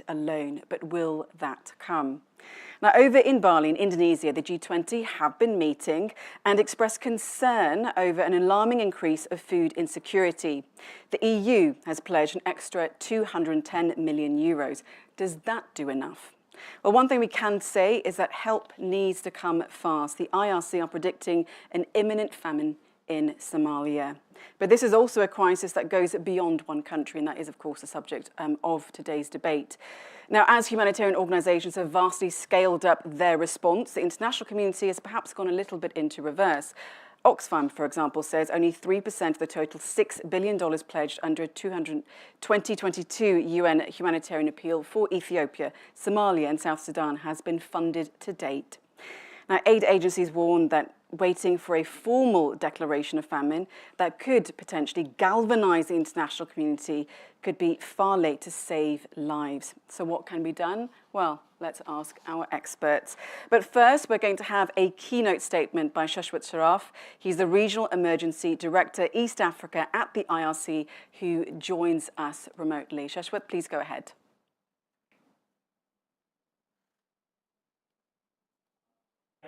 alone, but will that come? Now, over in Bali, in Indonesia, the G20 have been meeting and expressed concern over an alarming increase of food insecurity. The EU has pledged an extra 210 million euros. Does that do enough? Well, one thing we can say is that help needs to come fast. The IRC are predicting an imminent famine in Somalia. But this is also a crisis that goes beyond one country, and that is, of course, the subject of today's debate. Now, as humanitarian organisations have vastly scaled up their response, the international community has perhaps gone a little bit into reverse. Oxfam, for example, says only 3% of the total $6 billion pledged under a 2022 UN humanitarian appeal for Ethiopia, Somalia and South Sudan has been funded to date. Now, aid agencies warn that waiting for a formal declaration of famine that could potentially galvanise the international community could be far late to save lives. So what can be done? Well, let's ask our experts. But first, we're going to have a keynote statement by Shashwat Sharaf. He's the Regional Emergency Director, East Africa at the IRC, who joins us remotely. Shashwat, please go ahead.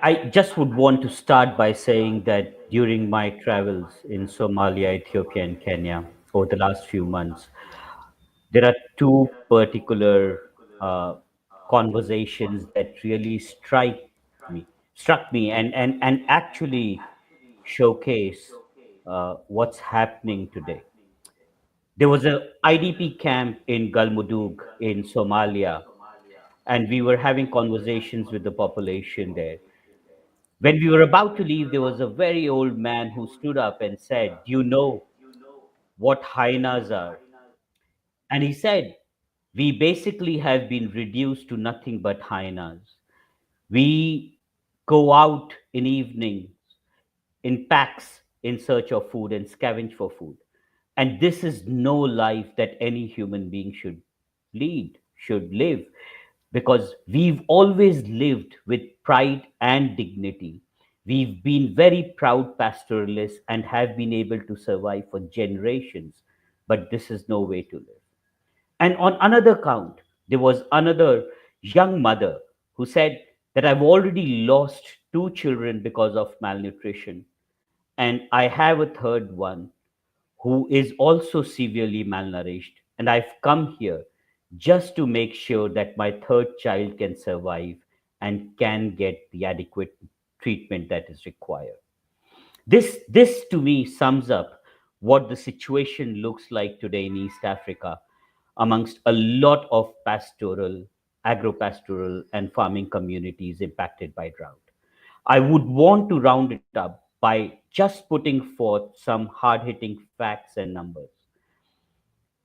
I just would want to start by saying that during my travels in Somalia, Ethiopia, and Kenya over the last few months, there are two particular conversations that really struck me, and actually showcase what's happening today. There was a IDP camp in Galmudug in Somalia, and we were having conversations with the population there. When we were about to leave, there was a very old man who stood up and said, "Do you know what hyenas are?" And he said, "We basically have been reduced to nothing but hyenas. We go out in evenings in packs in search of food and scavenge for food. And this is no life that any human being should live, because we've always lived with pride and dignity. We've been very proud pastoralists and have been able to survive for generations, but this is no way to live." And on another count, there was another young mother who said that, "I've already lost two children because of malnutrition. And I have a third one who is also severely malnourished. And I've come here just to make sure that my third child can survive and can get the adequate treatment that is required." This to me sums up what the situation looks like today in East Africa amongst a lot of pastoral, agro-pastoral, and farming communities impacted by drought. I would want to round it up by just putting forth some hard-hitting facts and numbers.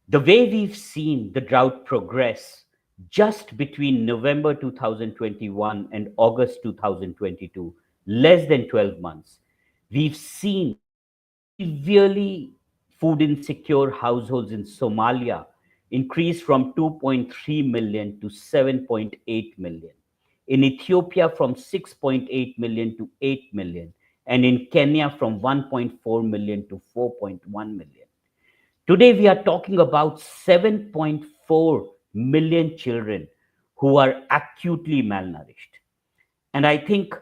The way we've seen the drought progress just between November 2021 and August 2022, less than 12 months, we've seen severely food insecure households in Somalia increase from 2.3 million to 7.8 million. In Ethiopia, from 6.8 million to 8 million. And in Kenya, from 1.4 million to 4.1 million. Today, we are talking about 7.4 million children who are acutely malnourished. And I think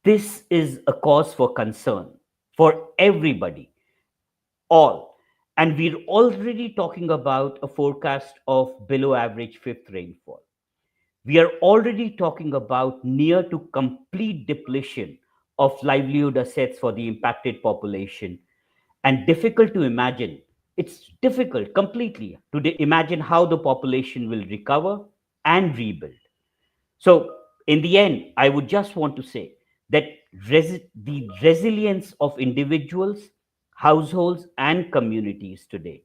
this is a cause for concern for everybody, all. And we're already talking about a forecast of below average fifth rainfall. We are already talking about near to complete depletion of livelihood assets for the impacted population, and difficult to imagine. It's difficult completely to imagine how the population will recover and rebuild. So, in the end, I would just want to say that the resilience of individuals, households, and communities today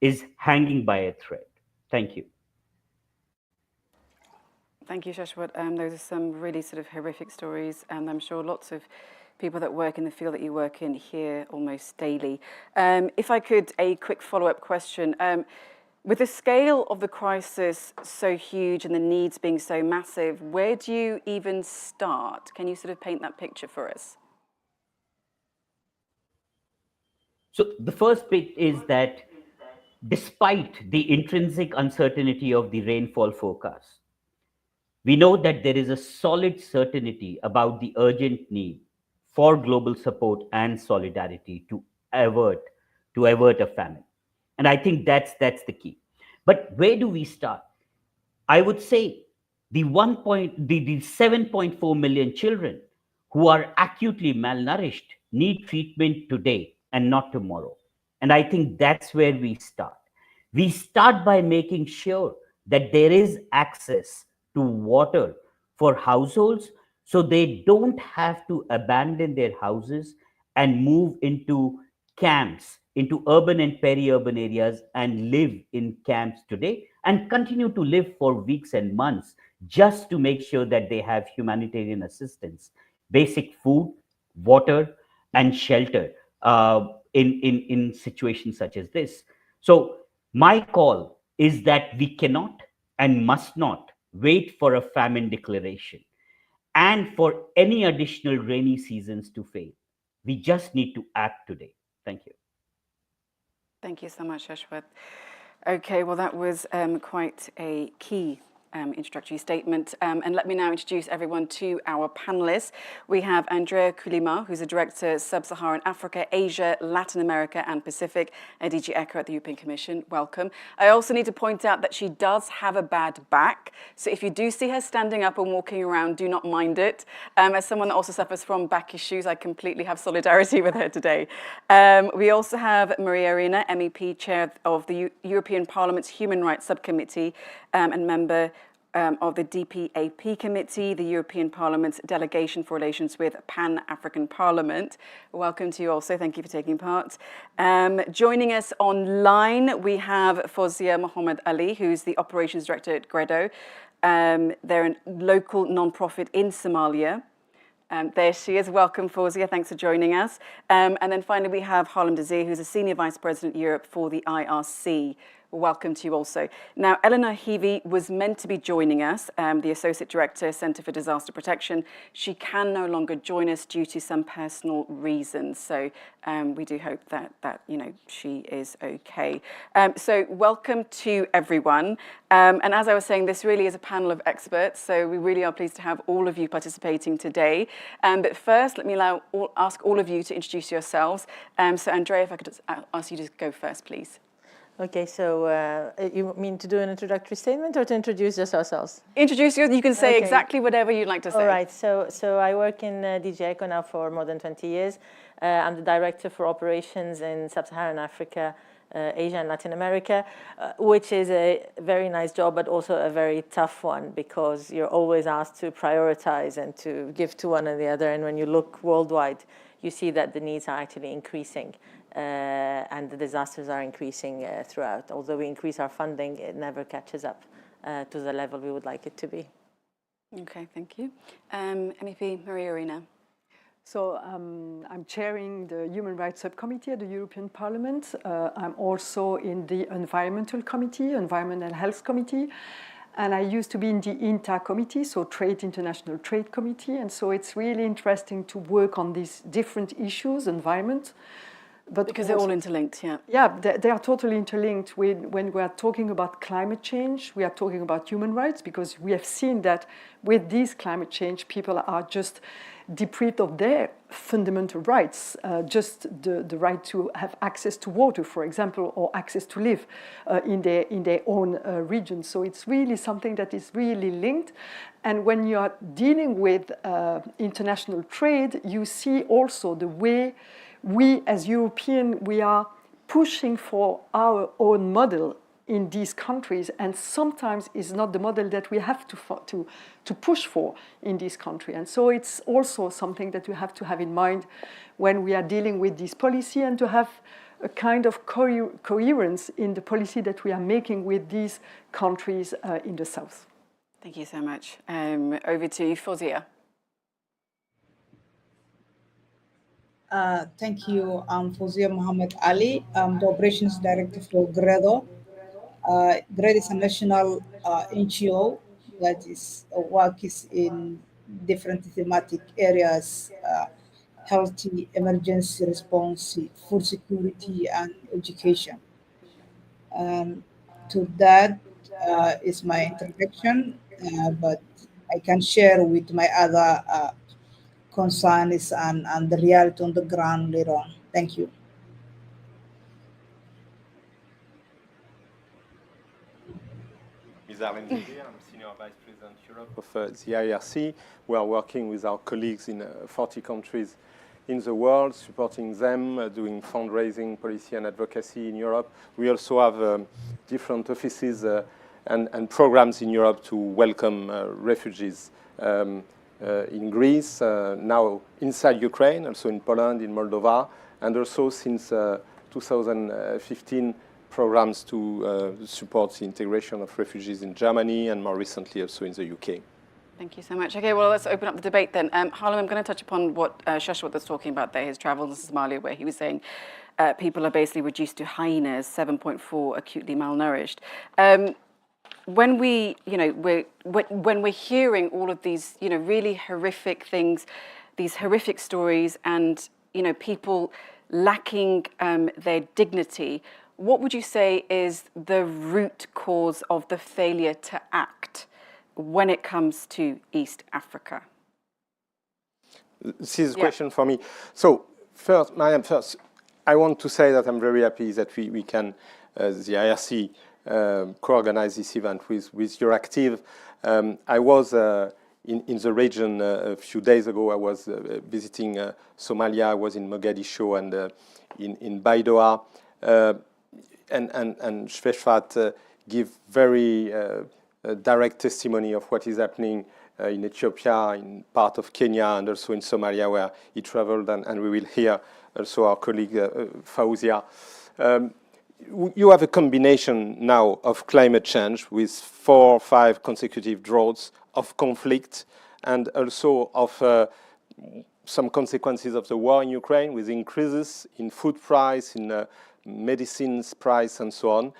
is hanging by a thread. Thank you. Thank you, Shashwat. Those are some really sort of horrific stories, and I'm sure lots of people that work in the field that you work in hear almost daily. If I could, a quick follow-up question. With the scale of the crisis so huge and the needs being so massive, where do you even start? Can you sort of paint that picture for us? So the first bit is that despite the intrinsic uncertainty of the rainfall forecast. We know that there is a solid certainty about the urgent need for global support and solidarity avert to avert a famine. And I think that's the key. But where do we start? I would say the 7.4 million children who are acutely malnourished need treatment today and not tomorrow. And I think that's where we start. We start by making sure that there is access to water for households so they don't have to abandon their houses and move into camps, into urban and peri-urban areas, and live in camps today and continue to live for weeks and months just to make sure that they have humanitarian assistance, basic food, water, and shelter in situations such as this. So my call is that we cannot and must not wait for a famine declaration and for any additional rainy seasons to fail. We just need to act today. Thank you. Thank you so much, Ashwath. Okay, well, that was quite a key introductory statement. And let me now introduce everyone to our panelists. We have Andrea Kulima, who's a Director, Sub-Saharan Africa, Asia, Latin America and Pacific at DG ECHO at the European Commission. Welcome. I also need to point out that she does have a bad back. So if you do see her standing up and walking around, do not mind it. As someone that also suffers from back issues, I completely have solidarity with her today. We also have Maria Arena, MEP, Chair of the European Parliament's Human Rights Subcommittee and member of the DPAP Committee, the European Parliament's Delegation for Relations with Pan-African Parliament. Welcome to you also. Thank you for taking part. Joining us online, we have Fawzia Mohammed Ali, who's the Operations Director at Gredo. They're a local non-profit in Somalia. There she is. Welcome, Fawzia. Thanks for joining us. And then finally, we have Harlem Desir, who's a Senior Vice President Europe for the IRC. Welcome to you also. Now, Eleanor Heavey was meant to be joining us, the Associate Director, Centre for Disaster Protection. She can no longer join us due to some personal reasons. So we do hope that she is okay. So welcome to everyone. And as I was saying, this really is a panel of experts. So we really are pleased to have all of you participating today. But first, let me ask all of you to introduce yourselves. So Andrea, if I could just ask you to go first, please. Okay, so you mean to do an introductory statement or to introduce just ourselves? Introduce you. You can say exactly whatever you'd like to say. All right. So I work in DG ECHO now for more than 20 years. I'm the Director for Operations in Sub-Saharan Africa, Asia and Latin America, which is a very nice job, but also a very tough one because you're always asked to prioritize and to give to one or the other. And when you look worldwide, you see that the needs are actually increasing. And the disasters are increasing throughout. Although we increase our funding, it never catches up to the level we would like it to be. Okay, thank you. MEP Maria Arena. So I'm chairing the Human Rights Subcommittee at the European Parliament. I'm also in the Environmental Committee, Environment and Health Committee. And I used to be in the INTA committee, so International Trade Committee. And so it's really interesting to work on these different issues, environment. But because they're all interlinked, yeah. Yeah, they are totally interlinked. When we are talking about climate change, we are talking about human rights because we have seen that with this climate change, people are just deprived of their fundamental rights, just the right to have access to water, for example, or access to live in their own region. So it's really something that is really linked. And when you are dealing with international trade, you see also the way we as Europeans, we are pushing for our own model in these countries, and sometimes it's not the model that we have to push for in this country. And so it's also something that we have to have in mind when we are dealing with this policy and to have a kind of coherence in the policy that we are making with these countries in the south. Thank you so much. Over to you, Fawzia. Thank you. I'm Fawzia Mohammed Ali. I'm the Operations Director for Gredo. Gredo is a national NGO that works in different thematic areas, healthy, emergency response, food security, and education. To that is my introduction, but I can share with my other concerns and the reality on the ground later on. Thank you. Ms. Arlene Désir, I'm Senior Vice President Europe of the IRC. We are working with our colleagues in 40 countries in the world, supporting them, doing fundraising, policy and advocacy in Europe. We also have different offices and programs in Europe to welcome refugees in Greece, now inside Ukraine, also in Poland, in Moldova, and also since 2015, programs to support the integration of refugees in Germany and more recently also in the UK. Thank you so much. Okay, well, let's open up the debate then. Harlem, I'm going to touch upon what Shashwat was talking about there, his travels in Somalia, where he was saying people are basically reduced to hyenas, 7.4 acutely malnourished. When we're hearing all of these, really horrific things, these horrific stories, and people lacking their dignity, what would you say is the root cause of the failure to act when it comes to East Africa? This is a question for me. So first, Mariam, I want to say that I'm very happy that we can, the IRC, co-organize this event with Euractiv. I was in the region a few days ago. I was visiting Somalia. I was in Mogadishu and in Baidoa. And Shashwat give very direct testimony of what is happening in Ethiopia, in part of Kenya, and also in Somalia, where he traveled, and we will hear also our colleague Fauzia. You have a combination now of climate change with 4 or 5 consecutive droughts, of conflict, and also of some consequences of the war in Ukraine, with increases in food price, in medicines price, and so on.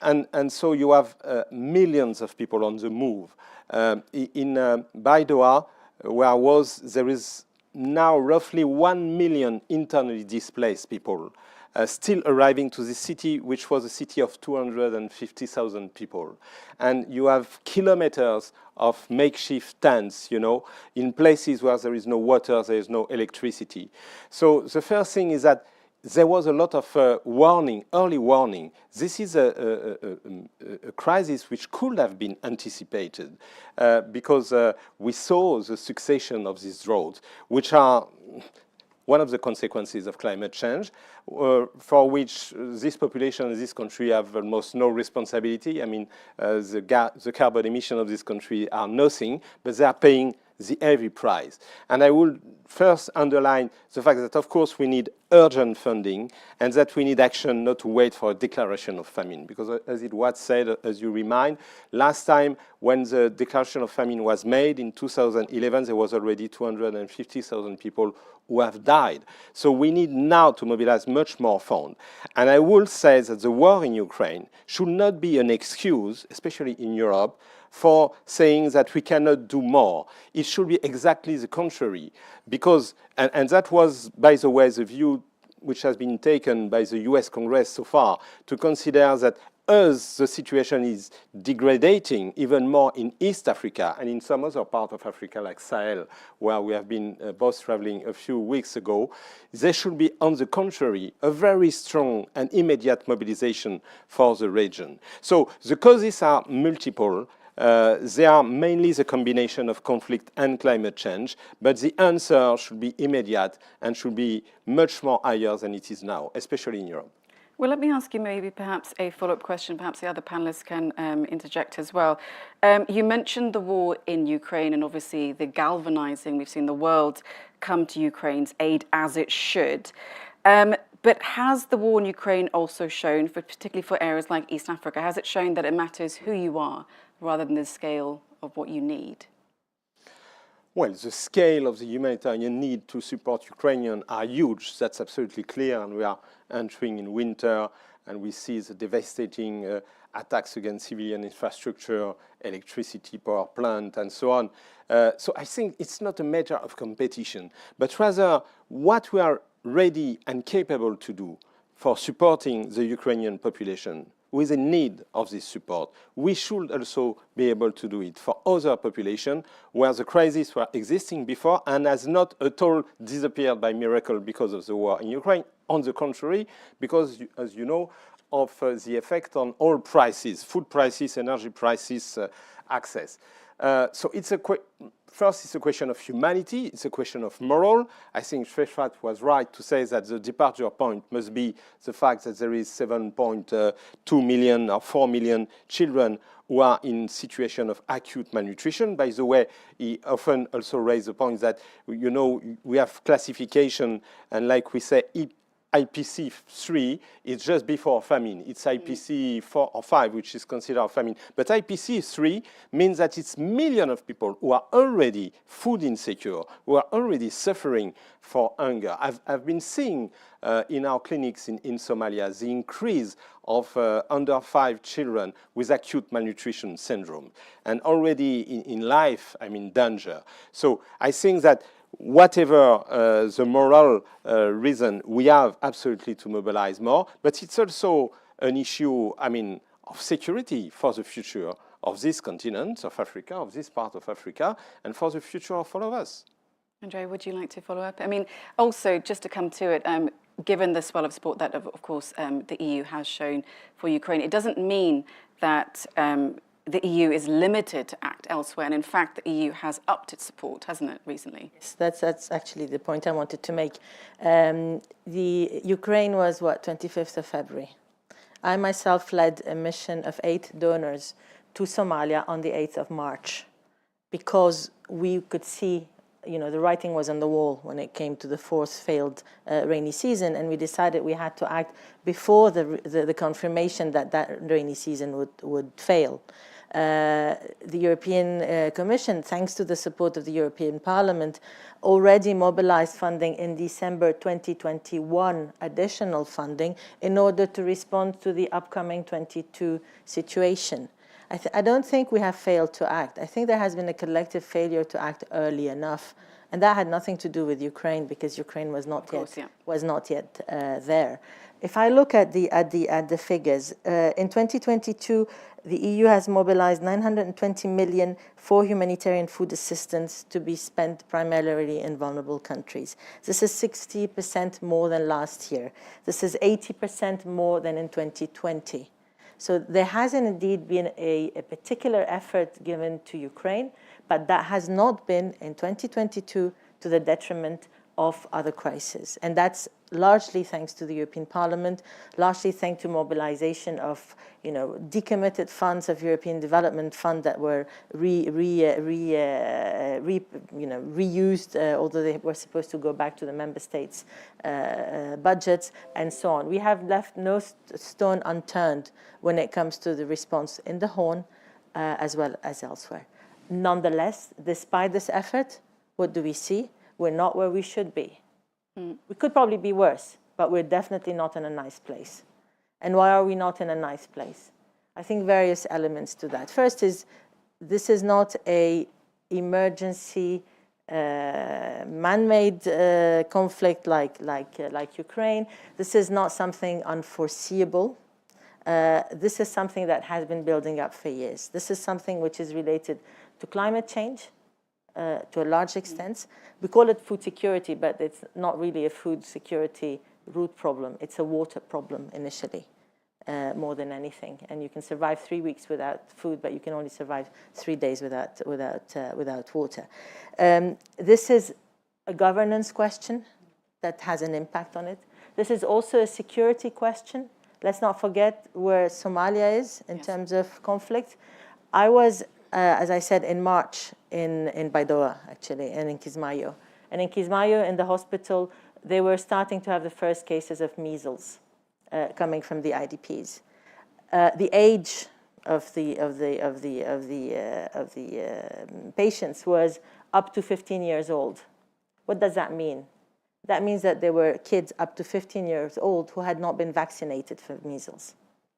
And so you have millions of people on the move. In Baidoa, where I was, there is now roughly 1 million internally displaced people still arriving to the city, which was a city of 250,000 people. And you have kilometers of makeshift tents, in places where there is no water, there is no electricity. So the first thing is that there was a lot of early warning. This is a crisis which could have been anticipated because we saw the succession of these droughts, which are one of the consequences of climate change, for which this population in this country have almost no responsibility. I mean, the carbon emission of this country are nothing, but they are paying the heavy price. And I will first underline the fact that, of course, we need urgent funding and that we need action, not to wait for a declaration of famine. Because as it was said, as you remind, last time when the declaration of famine was made in 2011, there was already 250,000 people who have died. So we need now to mobilize much more funds. And I will say that the war in Ukraine should not be an excuse, especially in Europe, for saying that we cannot do more. It should be exactly the contrary. Because, and that was, by the way, the view which has been taken by the US Congress so far, to consider that as the situation is degrading even more in East Africa and in some other part of Africa like Sahel, where we have been both traveling a few weeks ago, there should be, on the contrary, a very strong and immediate mobilization for the region. So the causes are multiple. They are mainly the combination of conflict and climate change, but the answer should be immediate and should be much more higher than it is now, especially in Europe. Well, let me ask you maybe perhaps a follow-up question. Perhaps the other panelists can interject as well. You mentioned the war in Ukraine and obviously the galvanizing. We've seen the world come to Ukraine's aid as it should. But has the war in Ukraine also shown, particularly for areas like East Africa, has it shown that it matters who you are rather than the scale of what you need? Well, the scale of the humanitarian need to support Ukrainians are huge. That's absolutely clear. And we are entering in winter, and we see the devastating attacks against civilian infrastructure, electricity, power plant, and so on. So I think it's not a matter of competition, but rather what we are ready and capable to do for supporting the Ukrainian population who is in need of this support. We should also be able to do it for other populations where the crises were existing before and has not at all disappeared by miracle because of the war in Ukraine. On the contrary, because, as you know, of the effect on all prices, food prices, energy prices, access. So it's first, it's a question of humanity. It's a question of moral. I think Shwefat was right to say that the departure point must be the fact that there is 7.2 million or 4 million children who are in situation of acute malnutrition. By the way, he often also raised the point that, you know, we have classification, and like we say, IPC 3 is just before famine. It's IPC 4 or 5, which is considered famine. But IPC 3 means that it's millions of people who are already food insecure, who are already suffering for hunger. I've been seeing in our clinics in Somalia the increase of under 5 children with acute malnutrition syndrome. And already in life, I'm in danger. So I think that whatever the moral reason, we have absolutely to mobilize more, but it's also an issue, I mean, of security for the future of this continent, of Africa, of this part of Africa, and for the future of all of us. Andrea, would you like to follow up? I mean, also, just to come to it, given the swell of support that, of course, the EU has shown for Ukraine, it doesn't mean that the EU is limited to act elsewhere, and in fact, the EU has upped its support, hasn't it, recently? Yes, that's actually the point I wanted to make. The Ukraine was, 25th of February. I myself led a mission of 8 donors to Somalia on the 8th of March, because we could see, you know, the writing was on the wall when it came to the 4th failed rainy season, and we decided we had to act before the confirmation that rainy season would fail. The European Commission, thanks to the support of the European Parliament, already mobilized funding in December 2021, additional funding, in order to respond to the upcoming 22 situation. I don't think we have failed to act. I think there has been a collective failure to act early enough. And that had nothing to do with Ukraine, because Ukraine was not yet there. If I look at the figures, in 2022, the EU has mobilized 920 million for humanitarian food assistance to be spent primarily in vulnerable countries. This is 60% more than last year. This is 80% more than in 2020. So there has indeed been a particular effort given to Ukraine, but that has not been, in 2022, to the detriment of other crises. And that's largely thanks to the European Parliament, largely thanks to mobilization of, you know, decommitted funds of European Development Fund that were reused, although they were supposed to go back to the member states' budgets, and so on. We have left no stone unturned when it comes to the response in the Horn, as well as elsewhere. Nonetheless, despite this effort, what do we see? We're not where we should be. We could probably be worse, but we're definitely not in a nice place. And why are we not in a nice place? I think various elements to that. First is, this is not an emergency man-made conflict like Ukraine. This is not something unforeseeable. This is something that has been building up for years. This is something which is related to climate change, to a large extent. We call it food security, but it's not really a food security root problem. It's a water problem initially, more than anything. And you can survive 3 weeks without food, but you can only survive 3 days without water. This is a governance question that has an impact on it. This is also a security question. Let's not forget where Somalia is in terms of conflict. I was, as I said, in March in Baidoa, actually, and in Kismayo. And in Kismayo, in the hospital, they were starting to have the first cases of measles coming from the IDPs. The age of the patients was up to 15 years old. What does that mean? That means that there were kids up to 15 years old who had not been vaccinated for measles.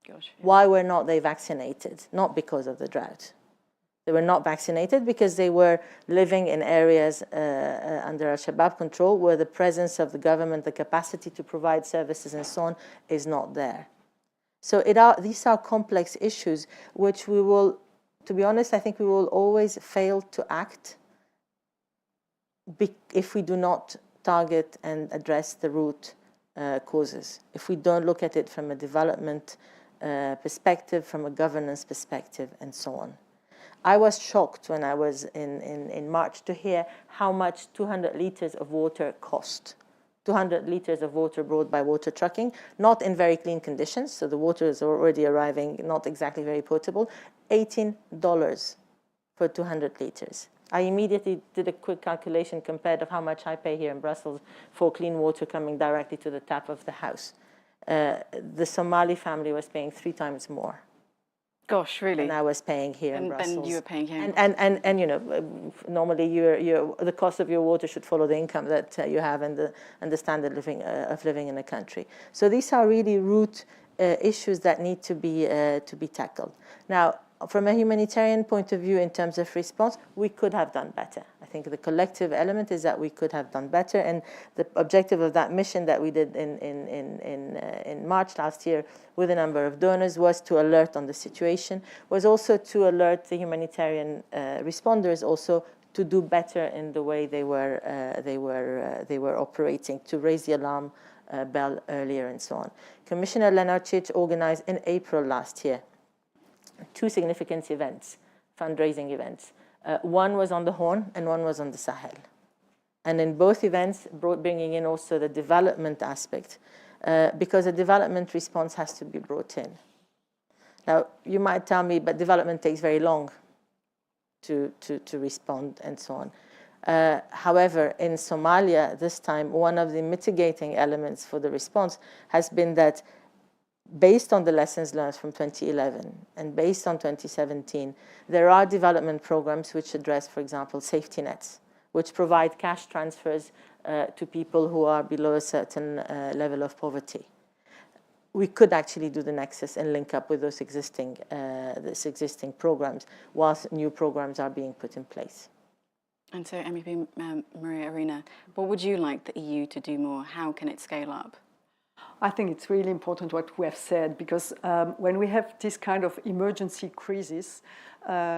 Gosh, yeah. Why were not they vaccinated? Not because of the drought. They were not vaccinated because they were living in areas under Al-Shabaab control where the presence of the government, the capacity to provide services and so on, is not there. So these are complex issues which we will, to be honest, I think we will always fail to act if we do not target and address the root causes. If we don't look at it from a development perspective, from a governance perspective, and so on. I was shocked when I was in March to hear how much 200 liters of water cost. 200 liters of water brought by water trucking, not in very clean conditions, so the water is already arriving, not exactly very potable, $18 for 200 liters. I immediately did a quick calculation compared to how much I pay here in Brussels for clean water coming directly to the tap of the house. The Somali family was paying 3 times more. Gosh, really? And I was paying here in Brussels. And you were paying here. And you know, normally the cost of your water should follow the income that you have and the standard of living in a country. So these are really root issues that need to be tackled. Now, from a humanitarian point of view, in terms of response, we could have done better. I think the collective element is that we could have done better, and the objective of that mission that we did in March last year with a number of donors was to alert on the situation, was also to alert the humanitarian responders also to do better in the way they were operating, to raise the alarm bell earlier and so on. Commissioner Lenarčič organized in April last year 2 significant events, fundraising events. One was on the Horn and one was on the Sahel. And in both events, bringing in also the development aspect, because a development response has to be brought in. Now, you might tell me, but development takes very long to respond and so on. However, in Somalia, this time, one of the mitigating elements for the response has been that based on the lessons learned from 2011 and based on 2017, there are development programs which address, for example, safety nets, which provide cash transfers to people who are below a certain level of poverty. We could actually do the nexus and link up with those existing programs whilst new programs are being put in place. And so, MEP Maria Arena, what would you like the EU to do more? How can it scale up? I think it's really important what we have said, because when we have this kind of emergency crisis,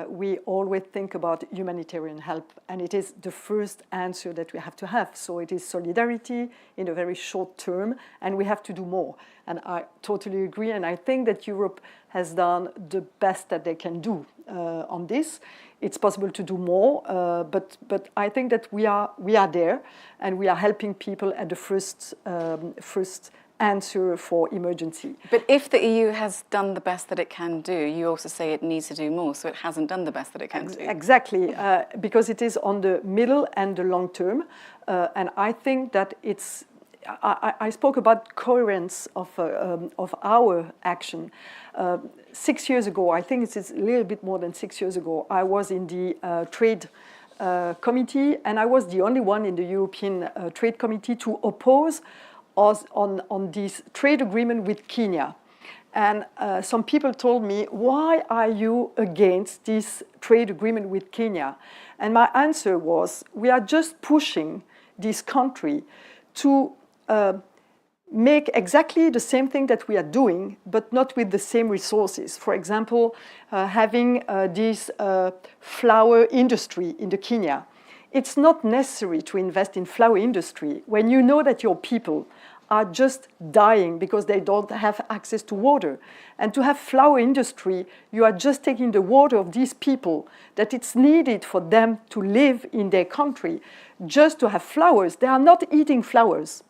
we always think about humanitarian help, and it is the first answer that we have to have. So it is solidarity in a very short term, and we have to do more. And I totally agree, and I think that Europe has done the best that they can do on this. It's possible to do more, but I think that we are there, and we are helping people at the first answer for emergency. But if the EU has done the best that it can do, you also say it needs to do more, so it hasn't done the best that it can do. Exactly, because it is on the middle and the long term, and I think that it's. I spoke about coherence of our action. 6 years ago, I think it's a little bit more than 6 years ago, I was in the trade committee, and I was the only one in the European Trade Committee to oppose on this trade agreement with Kenya. And some people told me, why are you against this trade agreement with Kenya? And my answer was, we are just pushing this country to make exactly the same thing that we are doing, but not with the same resources. For example, having this flower industry in the Kenya. It's not necessary to invest in flower industry when you know that your people are just dying because they don't have access to water. And to have flower industry, you are just taking the water of these people that it's needed for them to live in their country, just to have flowers. They are not eating flowers,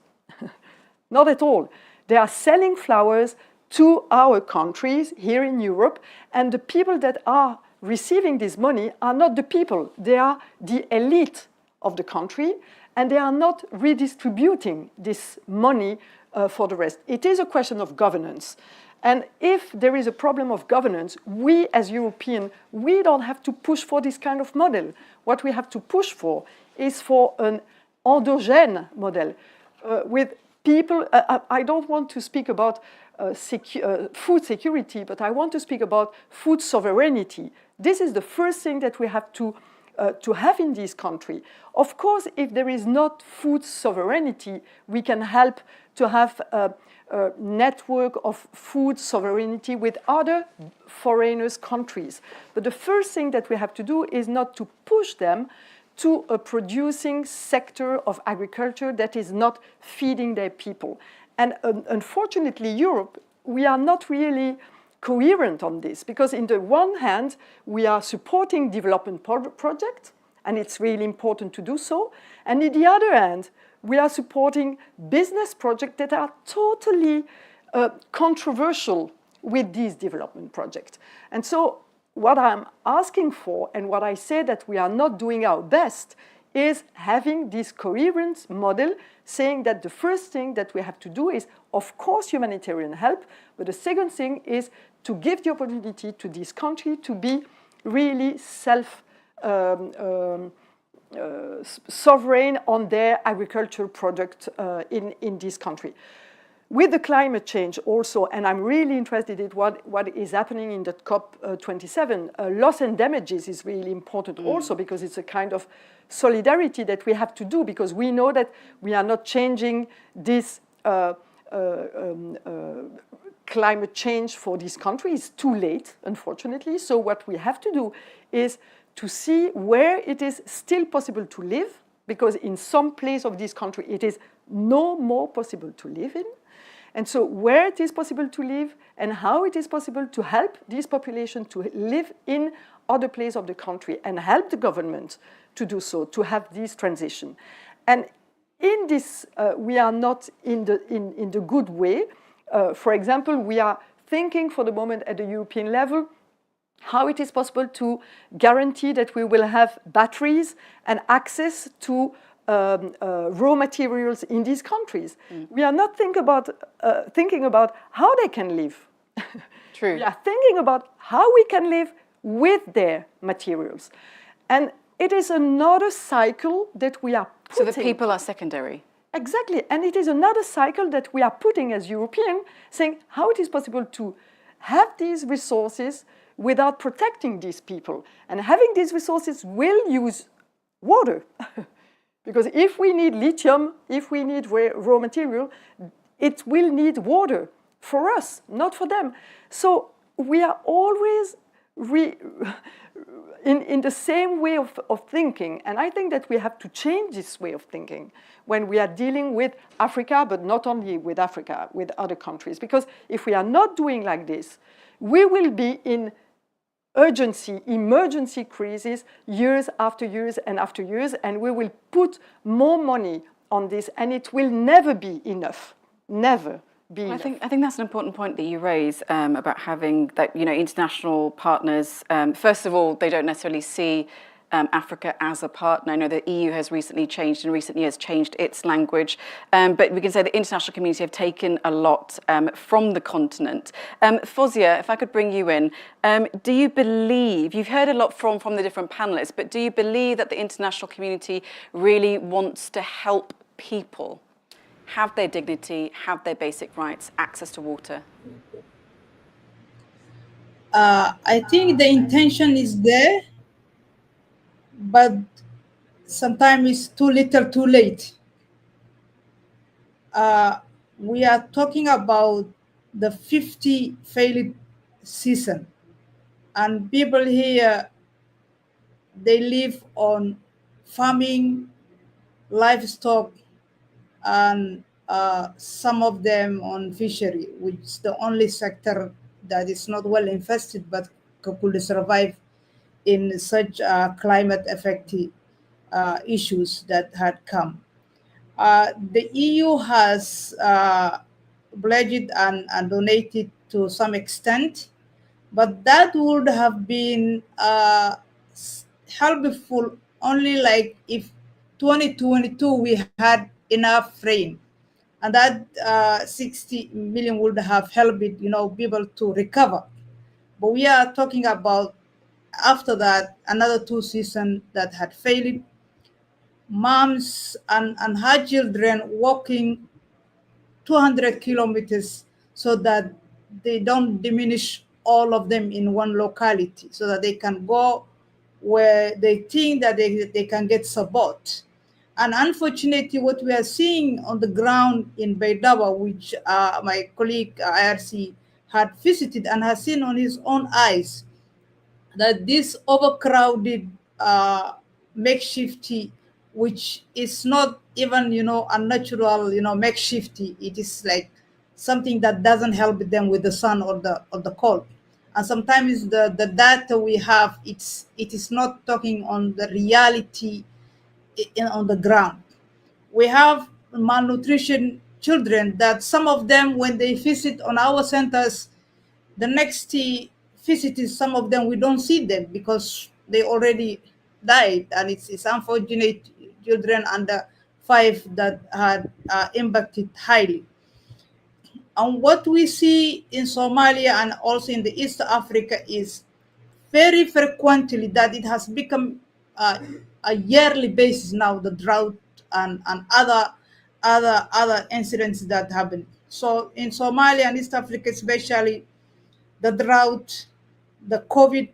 not at all. They are selling flowers to our countries here in Europe, and the people that are receiving this money are not the people, they are the elite of the country, and they are not redistributing this money for the rest. It is a question of governance. And if there is a problem of governance, we as Europeans, we don't have to push for this kind of model. What we have to push for is for an endogene model with people. I don't want to speak about food security, but I want to speak about food sovereignty. This is the first thing that we have to to have in this country. Of course, if there is not food sovereignty, we can help to have a network of food sovereignty with other foreigners' countries. But the first thing that we have to do is not to push them to a producing sector of agriculture that is not feeding their people. And unfortunately, Europe, we are not really coherent on this, because in the one hand, we are supporting development projects, and it's really important to do so. And in the other hand, we are supporting business projects that are totally controversial with these development projects. And so what I'm asking for, and what I say that we are not doing our best, is having this coherent model, saying that the first thing that we have to do is, of course, humanitarian help, but the second thing is to give the opportunity to this country to be really sovereign on their agricultural product in this country. With the climate change also, and I'm really interested in what is happening in the COP27, loss and damages is really important also, because it's a kind of solidarity that we have to do, because we know that we are not changing this climate change for this country. It's too late, unfortunately. So what we have to do is to see where it is still possible to live, because in some place of this country it is no more possible to live in. And so where it is possible to live and how it is possible to help this population to live in other places of the country and help the government to do so, to have this transition. And in this, we are not in the good way. For example, we are thinking for the moment at the European level how it is possible to guarantee that we will have batteries and access to raw materials in these countries. We are not thinking about how they can live. True. We are thinking about how we can live with their materials. And it is another cycle that we are putting. So the people are secondary. Exactly. And it is another cycle that we are putting as Europeans, saying how it is possible to have these resources without protecting these people. And having these resources will use water. Because if we need lithium, if we need raw material, it will need water for us, not for them. So we are always in the same way of thinking. And I think that we have to change this way of thinking when we are dealing with Africa, but not only with Africa, with other countries. Because if we are not doing like this, we will be in emergency crisis years after years and after years, and we will put more money on this, and it will never be enough. Never be enough. I think that's an important point that you raise about having that, international partners. First of all, they don't necessarily see Africa as a partner. I know the EU has recently changed, in recent years, changed its language. But we can say the international community have taken a lot from the continent. Fawzia, if I could bring you in, do you believe, you've heard a lot from the different panelists, but do you believe that the international community really wants to help people have their dignity, have their basic rights, access to water? I think the intention is there, but sometimes it's too little, too late. We are talking about the 50 failed season, and people here, they live on farming, livestock, and some of them on fishery, which is the only sector that is not well invested but could survive in such climate affected issues that had come. The EU has pledged and donated to some extent, but that would have been helpful only like if 2022 we had enough rain, and that 60 million would have helped people to recover. But we are talking about after that another 2 seasons that had failed, moms and her children walking 200 kilometers so that they don't diminish all of them in one locality, so that they can go where they think that they can get support. And unfortunately, what we are seeing on the ground in Baydaba, which my colleague IRC had visited and has seen on his own eyes, that this overcrowded makeshifty, which is not even, unnatural, makeshifty. It is like something that doesn't help them with the sun or the cold. And sometimes the data we have, it is not talking on the reality on the ground. We have malnutrition children that some of them, when they visit on our centers, the next visit is some of them we don't see them because they already died, and it's unfortunate. Children under 5 that had impacted highly. And what we see in Somalia and also in the East Africa is very frequently that it has become a yearly basis now, the drought and other incidents that happen. So in Somalia and East Africa especially, the drought, the COVID,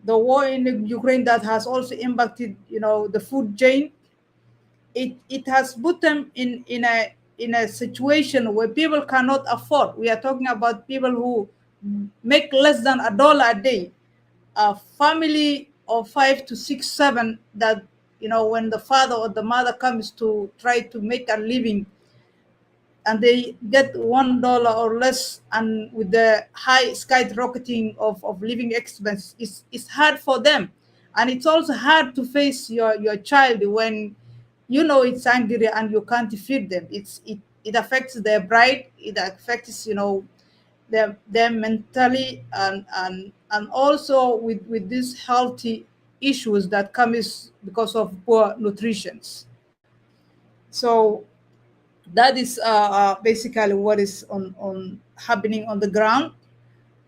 the war in Ukraine that has also impacted, the food chain. It has put them in a situation where people cannot afford. We are talking about people who make less than $1 a day. A family of 5 to 6, 7 that, when the father or the mother comes to try to make a living, and they get $1 or less, and with the high skyrocketing of living expense, it's hard for them. And it's also hard to face your child when it's angry and you can't feed them. It affects their pride, it affects them mentally, and also with these healthy issues that comes because of poor nutrition. So that is basically what is on happening on the ground.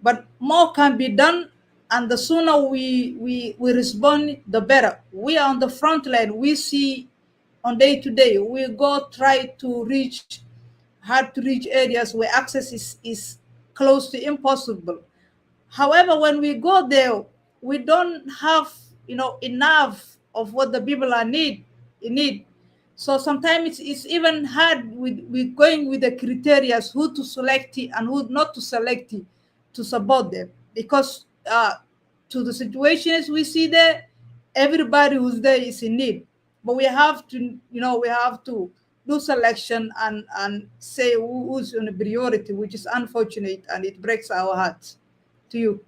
But more can be done, and the sooner we respond, the better. We are on the front line. We see on day to day. We go try to reach hard to reach areas where access is close to impossible. However, when we go there, we don't have enough of what the people are need. So sometimes it's even hard with going with the criteria who to select and who not to select to support them, because to the situations we see there, everybody who's there is in need. But we have to do selection and say who's on a priority, which is unfortunate, and it breaks our hearts. To you.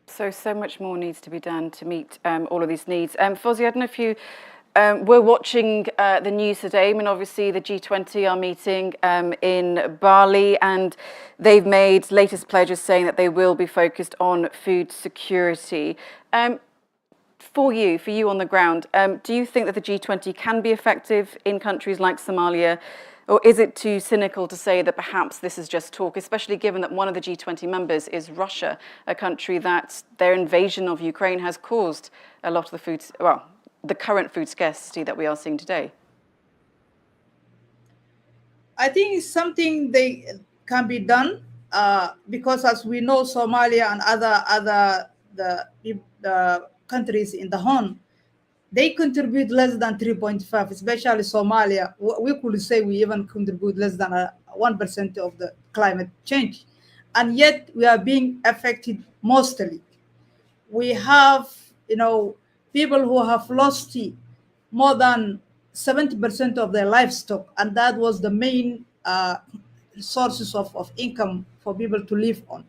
So much more needs to be done to meet all of these needs. Fozzie, I don't know if you were watching the news today. I mean, obviously the G20 are meeting in Bali, and they've made latest pledges saying that they will be focused on food security. For you on the ground, do you think that the G20 can be effective in countries like Somalia? Or is it too cynical to say that perhaps this is just talk, especially given that one of the G20 members is Russia, a country that their invasion of Ukraine has caused a lot of the current food scarcity that we are seeing today? I think it's something they can be done because, as we know, Somalia and other the countries in the Horn, they contribute less than 3.5, especially Somalia. We could say we even contribute less than 1% of the climate change. And yet we are being affected mostly. We have, people who have lost more than 70% of their livestock. And that was the main sources of income for people to live on.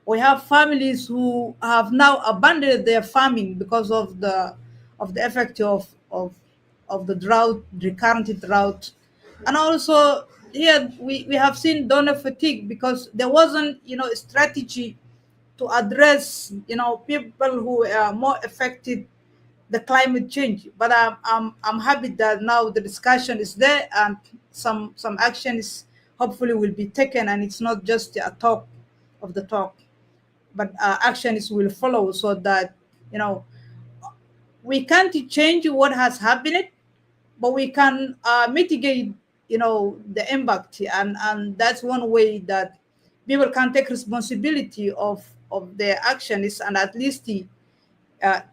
We have families who have now abandoned their farming because of the effect of the drought, recurrent drought. And also here we have seen donor fatigue because there wasn't a strategy to address people who are more affected the climate change. But I'm happy that now the discussion is there and some action is hopefully will be taken, and it's not just a talk of the talk, but actions will follow, so that we can't change what has happened, but we can mitigate the impact, and that's one way that people can take responsibility of their actions and at least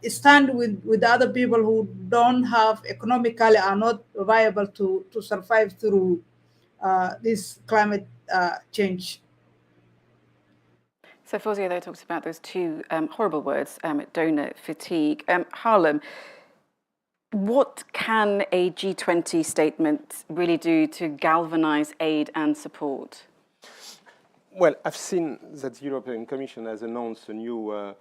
stand with other people who don't have economically are not viable to survive through this climate change. So Fawzia, though, talks about those two horrible words, donor fatigue. Harlem, what can a G20 statement really do to galvanize aid and support? Well, I've seen that the European Commission has announced a new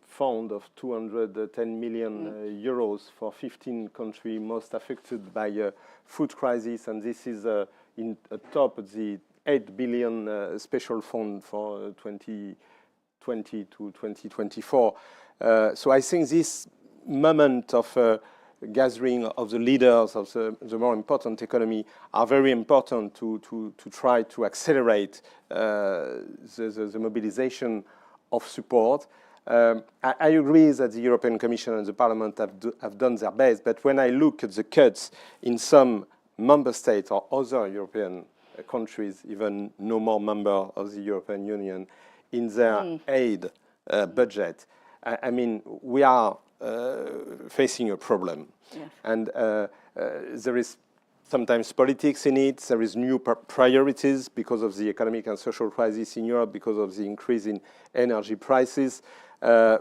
fund of 210 million euros for 15 countries most affected by a food crisis, and this is in top of the 8 billion special fund for 2020 to 2024. So I think this moment of gathering of the leaders of the more important economy are very important to try to accelerate the mobilization of support. I agree that the European Commission and the Parliament have done their best, but when I look at the cuts in some member states or other European countries, even no more member of the European Union, in their aid budget, I mean, we are facing a problem. Yes. And there is sometimes politics in it. There is new priorities because of the economic and social crisis in Europe, because of the increase in energy prices.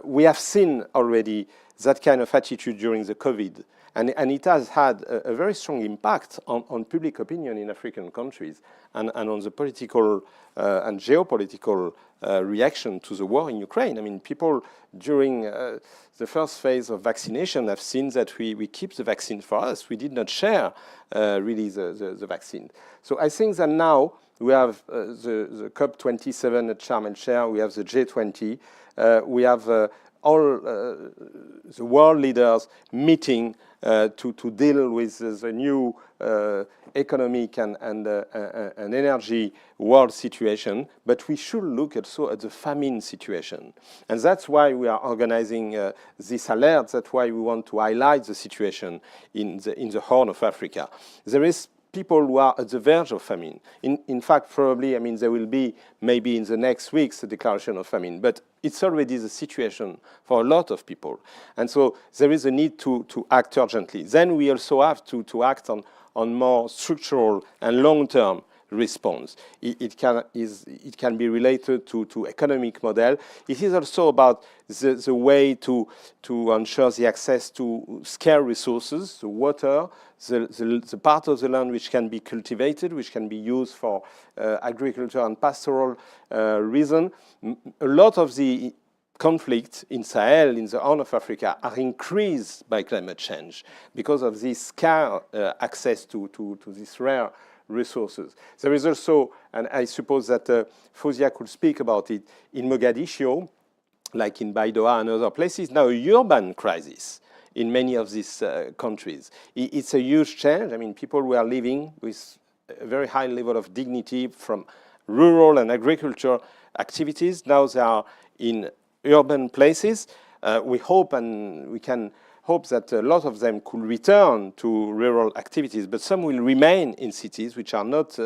We have seen already that kind of attitude during the COVID. And it has had a very strong impact on public opinion in African countries and on the political and geopolitical reaction to the war in Ukraine. I mean, people during the first phase of vaccination have seen that we keep the vaccine for us. We did not share really the vaccine. So I think that now we have the COP27 at Sharm el-Sheikh, we have the G20, we have all the world leaders meeting to deal with the new economic and energy world situation, but we should look also at the famine situation. And that's why we are organizing this alert. That's why we want to highlight the situation in the Horn of Africa. There is people who are at the verge of famine. In fact, probably, I mean, there will be maybe in the next weeks a declaration of famine, but it's already the situation for a lot of people. And so there is a need to act urgently. Then we also have to act on more structural and long-term response. It can be related to economic model. It is also about the way to ensure the access to scarce resources, the water, the part of the land which can be cultivated, which can be used for agriculture and pastoral reason. A lot of the conflicts in Sahel, in the Horn of Africa, are increased by climate change because of this scarce access to these rare resources. There is also, and I suppose that Fawzia could speak about it, in Mogadishu, like in Baidoa and other places, now a urban crisis in many of these countries. It's a huge change. I mean, people who are living with a very high level of dignity from rural and agriculture activities. Now they are in urban places. We hope and we can hope that a lot of them could return to rural activities, but some will remain in cities which are not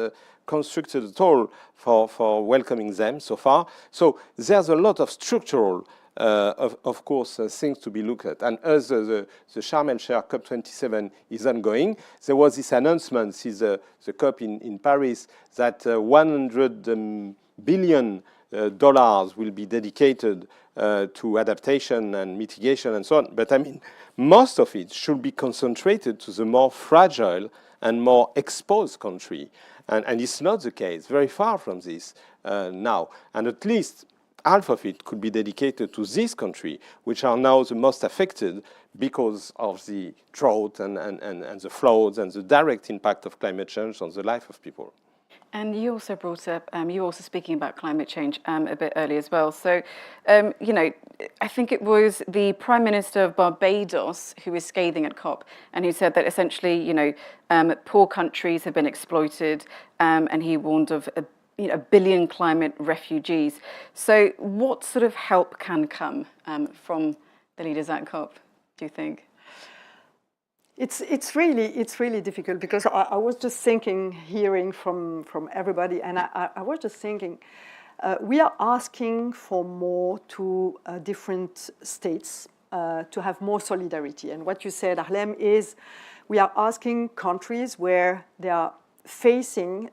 constructed at all for welcoming them so far. So there's a lot of structural, of course, things to be looked at. And as the Sharm el-Sheikh COP27 is ongoing, there was this announcement, since the COP in Paris, that $100 billion will be dedicated to adaptation and mitigation and so on. But I mean, most of it should be concentrated to the more fragile and more exposed country. And it's not the case, very far from this now. And at least half of it could be dedicated to this country, which are now the most affected because of the drought and the floods and the direct impact of climate change on the life of people. And you also brought up, you were also speaking about climate change a bit earlier as well. So, you know, I think it was the Prime Minister of Barbados who was scathing at COP, and who said that essentially, you know, poor countries have been exploited, and he warned of a billion climate refugees. So what sort of help can come from the leaders at COP, do you think? It's really difficult, because I was just thinking, hearing from everybody, and I was just thinking, we are asking for more to different states to have more solidarity. And what you said, Harlem, is we are asking countries where they are facing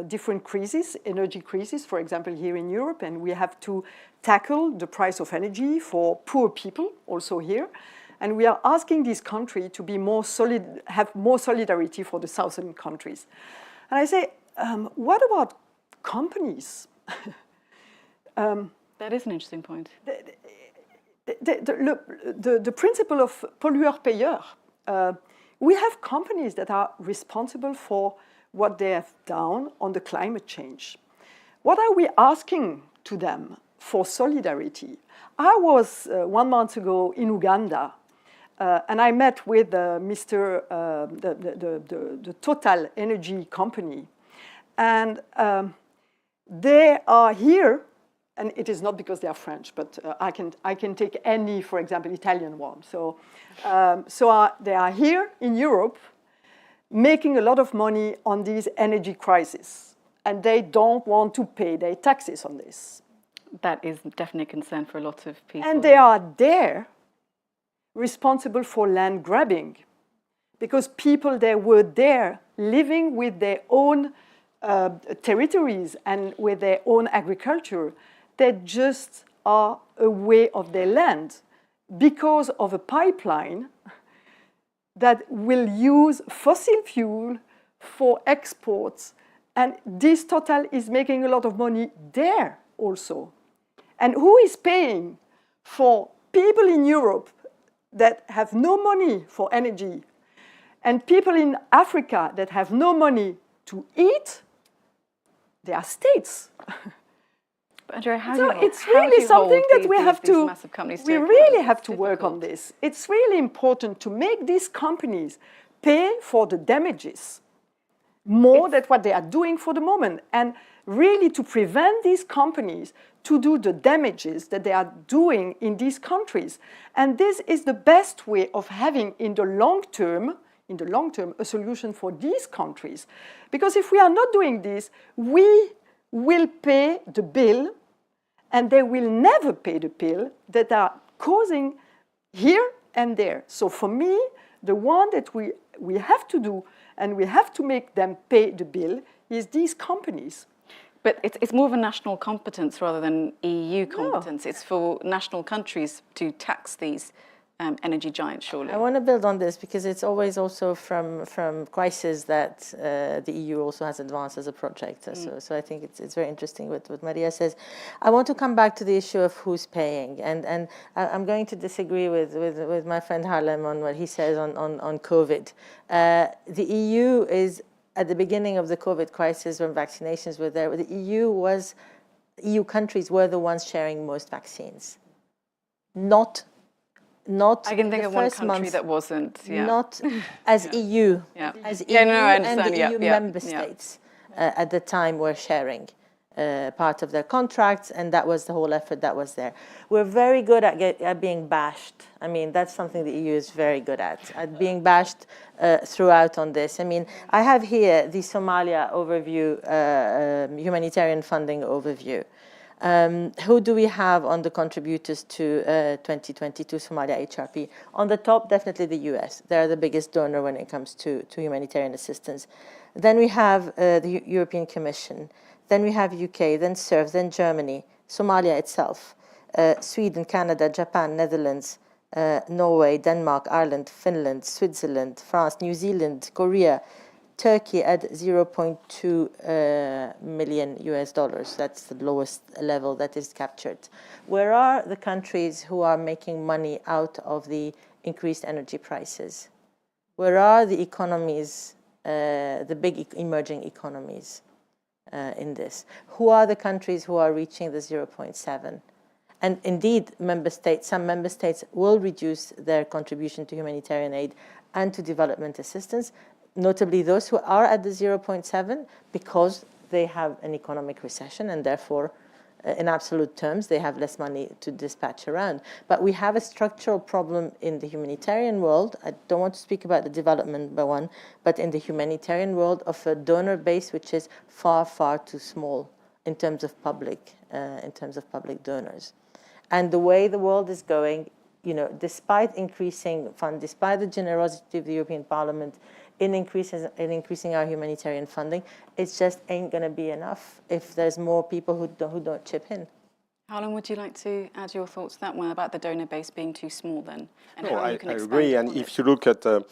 different crises, energy crises, for example, here in Europe, and we have to tackle the price of energy for poor people also here. And we are asking this country to be more have more solidarity for the southern countries. And I say, what about companies? That is an interesting point. The principle of pollueur-payeur. We have companies that are responsible for what they have done on the climate change. What are we asking to them for solidarity? I was 1 month ago in Uganda, and I met with the Total Energy company, and they are here. And it is not because they are French, but I can take any, for example, Italian one. So they are here in Europe making a lot of money on these energy crises. And they don't want to pay their taxes on this. That is definitely a concern for a lot of people. And they are there responsible for land grabbing. Because people that were there living with their own territories and with their own agriculture, they just are away of their land because of a pipeline that will use fossil fuel for exports. And this Total is making a lot of money there also. And who is paying for people in Europe that have no money for energy and people in Africa that have no money to eat? They are states. Andrea, it's really something that we have to, we really have to work on this. It's really important to make these companies pay for the damages more than what they are doing for the moment, and really to prevent these companies to do the damages that they are doing in these countries. And this is the best way of having in the long term, a solution for these countries. Because if we are not doing this, we will pay the bill, and they will never pay the bill that are causing here and there. So for me, the one that we have to do, and we have to make them pay the bill, is these companies. But it's more of a national competence rather than EU competence. No. It's for national countries to tax these energy giants, surely. I want to build on this because it's always also from crisis that the EU also has advanced as a project. So I think it's very interesting what Maria says. I want to come back to the issue of who's paying, and I'm going to disagree with my friend Harlem on what he says on COVID. The EU is at the beginning of the COVID crisis when vaccinations were there. The EU countries were the ones sharing most vaccines, not I can think of one country that wasn't. Yeah. Not as EU. Yeah. As EU and the EU yeah. member states at the time were sharing part of their contracts, and that was the whole effort that was there. We're very good at being bashed. I mean, that's something the EU is very good at being bashed throughout on this. I mean, I have here the Somalia overview, humanitarian funding overview. Who do we have on the contributors to 2022 Somalia HRP? On the top, definitely the US. They're the biggest donor when it comes to humanitarian assistance. Then we have the European Commission. Then we have UK, then SURF, then Germany, Somalia itself, Sweden, Canada, Japan, Netherlands, Norway, Denmark, Ireland, Finland, Switzerland, France, New Zealand, Korea, Turkey at 0.2 million US dollars. That's the lowest level that is captured. Where are the countries who are making money out of the increased energy prices? Where are the economies, the big emerging economies in this? Who are the countries who are reaching the 0.7? And indeed, some member states will reduce their contribution to humanitarian aid and to development assistance, notably those who are at the 0.7 because they have an economic recession and therefore, in absolute terms, they have less money to dispatch around. But we have a structural problem in the humanitarian world. I don't want to speak about the development one, but in the humanitarian world of a donor base which is far, far too small in terms of public donors. And the way the world is going, despite increasing funds, despite the generosity of the European Parliament in increasing our humanitarian funding, it just ain't going to be enough if there's more people who don't chip in. Harlan, would you like to add your thoughts to that one about the donor base being too small then? And no, how I you can agree. And if you look at the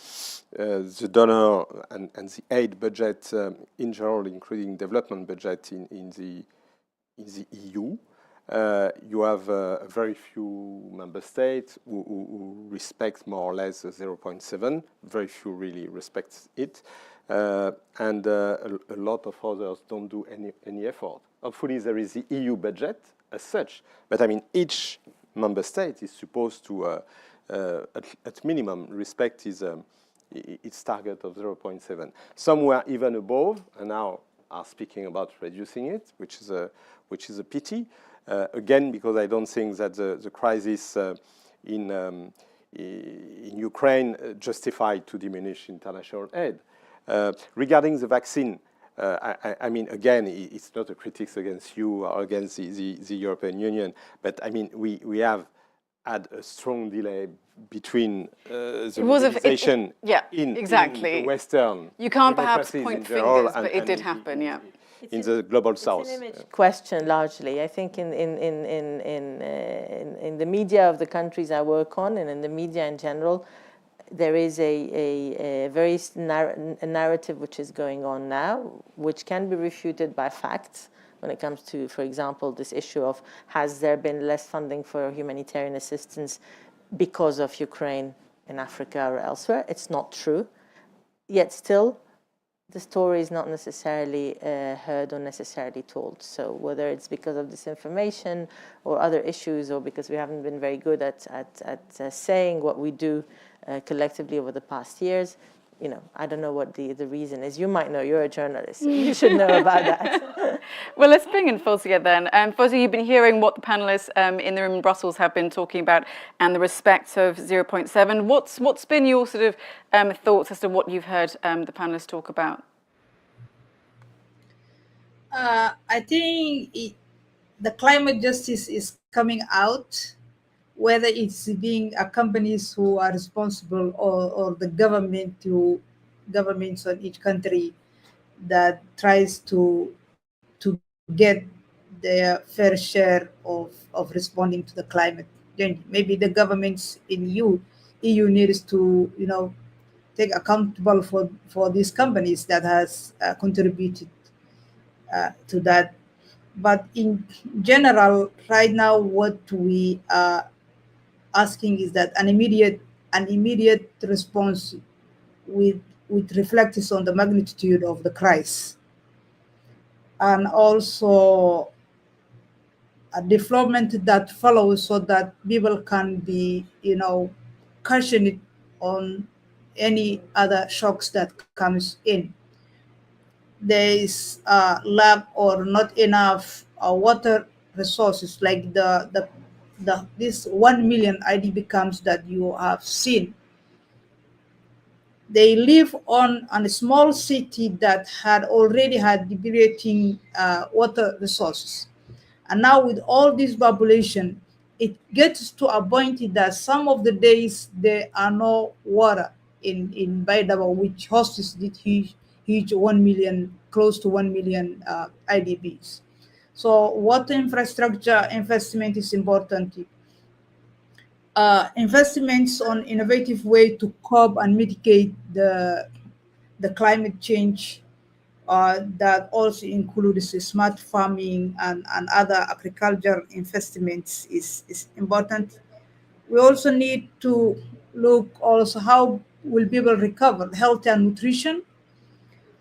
donor and the aid budget in general, including development budget in the EU, you have very few member states who respect more or less 0.7. Very few really respect it. And a lot of others don't do any effort. Hopefully there is the EU budget as such, but I mean each member state is supposed to, at minimum, respect its target of 0.7. Some were even above, and now are speaking about reducing it, which is a pity. Again, because I don't think that the crisis in Ukraine justified to diminish international aid. Regarding the vaccine, I mean, again, it's not a critique against you or against the European Union, but I mean, we have had a strong delay between the mobilization in the Western. You can't perhaps point fingers, but it did happen, yeah. In the global south. It's an image question largely. I think in the media of the countries I work on and in the media in general, there is a very narrative which is going on now, which can be refuted by facts when it comes to, for example, this issue of has there been less funding for humanitarian assistance because of Ukraine in Africa or elsewhere. It's not true. Yet still, the story is not necessarily heard or necessarily told. So whether it's because of disinformation or other issues, or because we haven't been very good at saying what we do collectively over the past years, I don't know what the reason is. You might know, you're a journalist, so you should know about that. Well, let's bring in Fozia then. Fozia, you've been hearing what the panelists in the room in Brussels have been talking about and the respect of 0.7. What's been your sort of thoughts as to what you've heard the panelists talk about? I think the climate justice is coming out, whether it's being companies who are responsible or the governments on each country that tries to get their fair share of responding to the climate change. Maybe the governments in EU needs to take accountable for these companies that has contributed to that. But in general, right now, what we are asking is that an immediate response with reflects on the magnitude of the crisis, and also a development that follows, so that people can be cushioned on any other shocks that comes in. There is lack or not enough water resources, like this 1 million IDP camps that you have seen. They live on a small city that had already had depleting water resources. And now with all this population, it gets to a point that some of the days there are no water in Baidaba, which hosts this huge 1 million, close to 1 million IDPs. So water infrastructure investment is important. Investments on innovative way to cope and mitigate the climate change that also includes smart farming and other agricultural investments is important. We also need to look also how will people recover health and nutrition,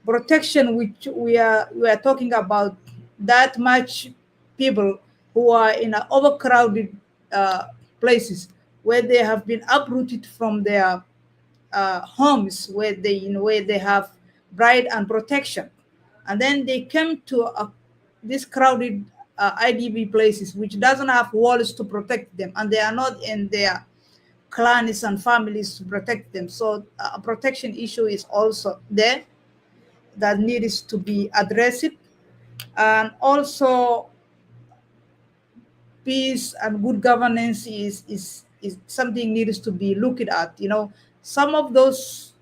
protection, which we are talking about that much people who are in overcrowded places where they have been uprooted from their homes, where they have right and protection, and then they come to these crowded IDP places which doesn't have walls to protect them, and they are not in their clans and families to protect them. So a protection issue is also there that needs to be addressed. And also, peace and good governance is something needs to be looked at. You know, some of those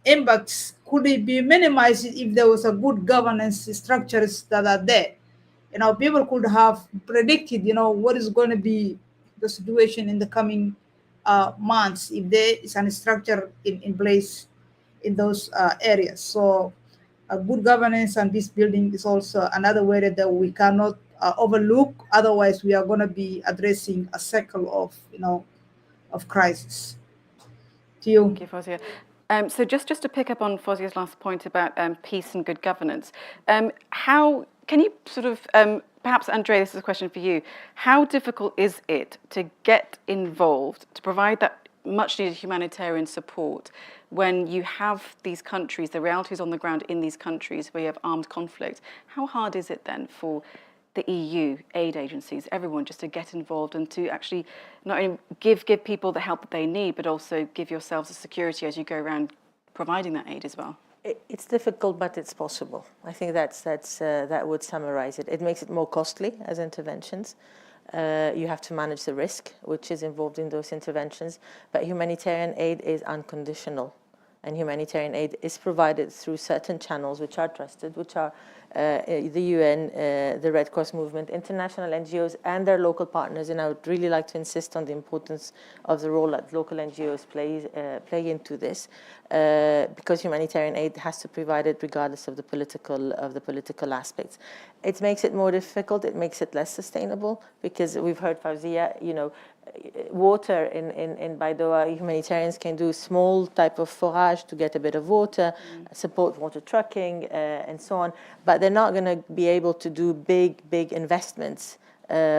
impacts could it be minimized if there was a good governance structures that are there. You know, people could have predicted, you know, what is going to be the situation in the coming months if there is a structure in place in those areas. So, good governance and peace building is also another way that we cannot overlook. Otherwise, we are going to be addressing a cycle of, you know, of crisis. To you. Thank you, Fozia. So just to pick up on Fozia's last point about peace and good governance, how can you sort of, perhaps Andrea, this is a question for you, how difficult is it to get involved, to provide that much needed humanitarian support when you have these countries, the realities on the ground in these countries where you have armed conflict? How hard is it then for the EU, aid agencies, everyone just to get involved and to actually not only give people the help that they need, but also give yourselves the security as you go around providing that aid as well? It's difficult, but it's possible. I think that would summarize it. It makes it more costly as interventions. You have to manage the risk which is involved in those interventions, but humanitarian aid is unconditional. And humanitarian aid is provided through certain channels which are trusted, which are the UN, the Red Cross movement, international NGOs, and their local partners. And I would really like to insist on the importance of the role that local NGOs play into this, because humanitarian aid has to be provided regardless of the political aspects. It makes it more difficult. It makes it less sustainable, because we've heard Fawzia, you know, water in Baidoa, humanitarians can do small type of forage to get a bit of water, support water trucking, and so on. But they're not going to be able to do big investments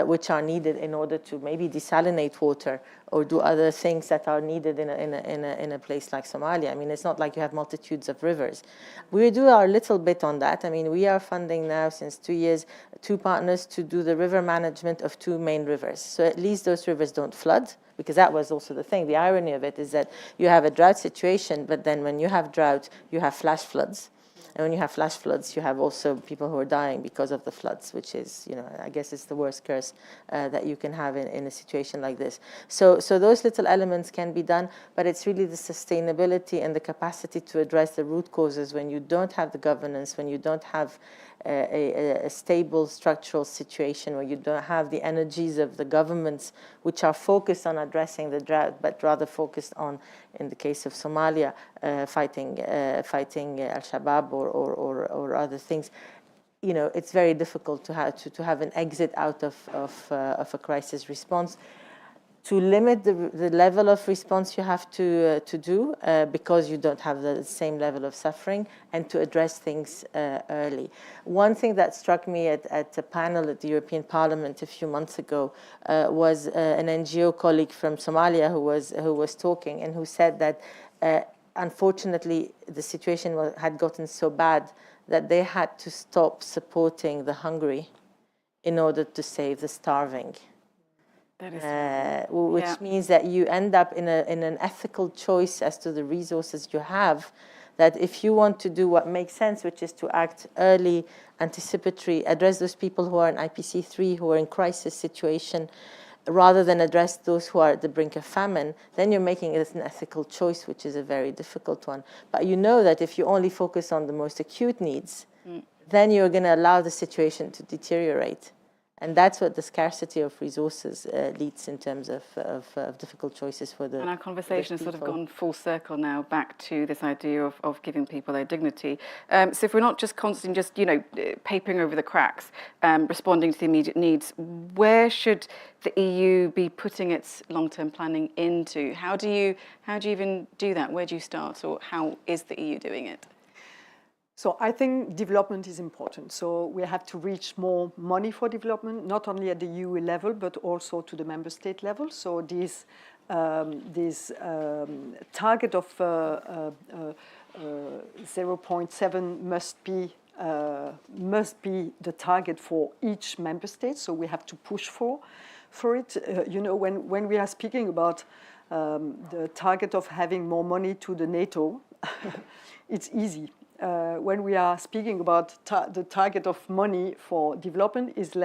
which are needed in order to maybe desalinate water or do other things that are needed in a place like Somalia. I mean, it's not like you have multitudes of rivers. We do our little bit on that. I mean, we are funding now since 2 years 2 partners to do the river management of 2 main rivers. So at least those rivers don't flood, because that was also the thing. The irony of it is that you have a drought situation, but then when you have drought, you have flash floods. And when you have flash floods, you have also people who are dying because of the floods, which is, you know, I guess it's the worst curse that you can have in a situation like this. So those little elements can be done, but it's really the sustainability and the capacity to address the root causes when you don't have the governance, when you don't have a stable structural situation, where you don't have the energies of the governments which are focused on addressing the drought, but rather focused on, in the case of Somalia, fighting Al-Shabaab or other things. You know, it's very difficult to have an exit out of a crisis response. To limit the level of response you have to do, because you don't have the same level of suffering, and to address things early. One thing that struck me at a panel at the European Parliament a few months ago was an NGO colleague from Somalia who was talking, and who said that unfortunately the situation had gotten so bad that they had to stop supporting the hungry in order to save the starving. Which means that you end up in an ethical choice as to the resources you have, that if you want to do what makes sense, which is to act early, anticipatory, address those people who are in IPC3, who are in crisis situation, rather than address those who are at the brink of famine, then you're making it an ethical choice, which is a very difficult one. But you know that if you only focus on the most acute needs, then you're going to allow the situation to deteriorate. And that's what the scarcity of resources leads in terms of difficult choices for the. And our conversation has sort of gone full circle now back to this idea of giving people their dignity. So if we're not just constantly just, you know, papering over the cracks, responding to the immediate needs, where should the EU be putting its long-term planning into? How do you even do that? Where do you start, or how is the EU doing it? So I think development is important. So we have to reach more money for development, not only at the EU level, but also to the member state level. So this target of 0.7 must be the target for each member state. So we have to push for it. You know, when we are speaking about the target of having more money to the NATO, it's easy. when we are speaking about the target of money for development is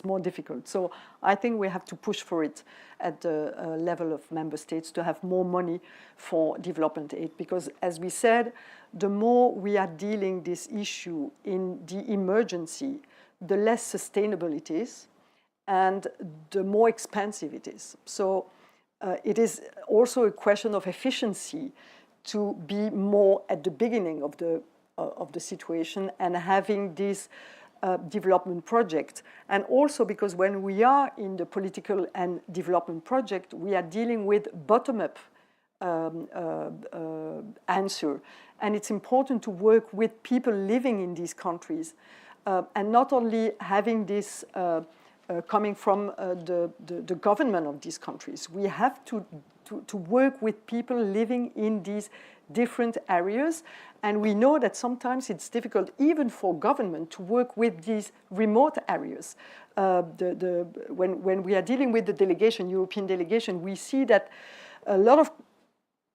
more difficult. So I think we have to push for it at the level of member states to have more money for development aid, because as we said, the more we are dealing this issue in the emergency, the less sustainable it is and the more expensive it is. So it is also a question of efficiency to be more at the beginning of the situation and having this development project. And also because when we are in the political and development project, we are dealing with bottom-up answer. And it's important to work with people living in these countries and not only having this coming from the government of these countries. We have to work with people living in these different areas. And we know that sometimes it's difficult even for government to work with these remote areas. When we are dealing with the delegation, European delegation, we see that a lot of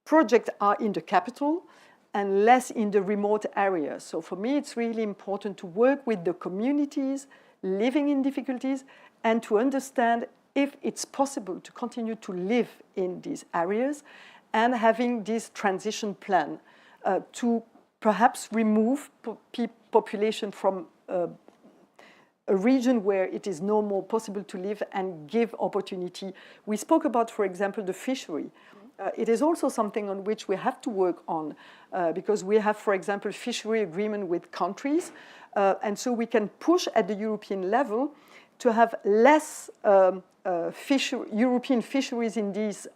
projects are in the capital and less in the remote areas. So for me, it's really important to work with the communities living in difficulties and to understand if it's possible to continue to live in these areas and having this transition plan to perhaps remove population from a region where it is no more possible to live and give opportunity. We spoke about, for example, the fishery. It is also something on which we have to work on because we have, for example, fishery agreement with countries. And so we can push at the European level to have less European fisheries in these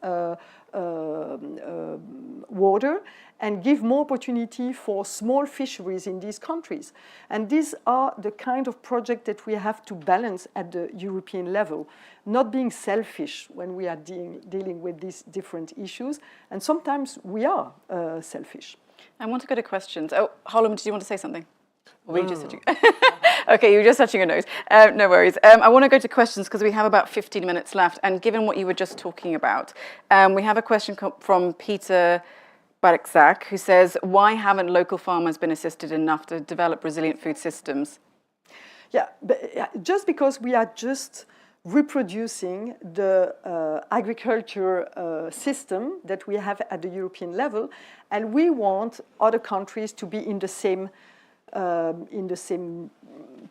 water and give more opportunity for small fisheries in these countries. And these are the kind of project that we have to balance at the European level, not being selfish when we are dealing with these different issues. And sometimes we are selfish. I want to go to questions. Oh, Harlem, did you want to say something? Or were you just touching? Okay, you were just touching your nose. No worries. I want to go to questions because we have about 15 minutes left. And given what you were just talking about, we have a question from Peter Barakzak, who says, why haven't local farmers been assisted enough to develop resilient food systems? Yeah, but just because we are just reproducing the agriculture system that we have at the European level, and we want other countries to be in the same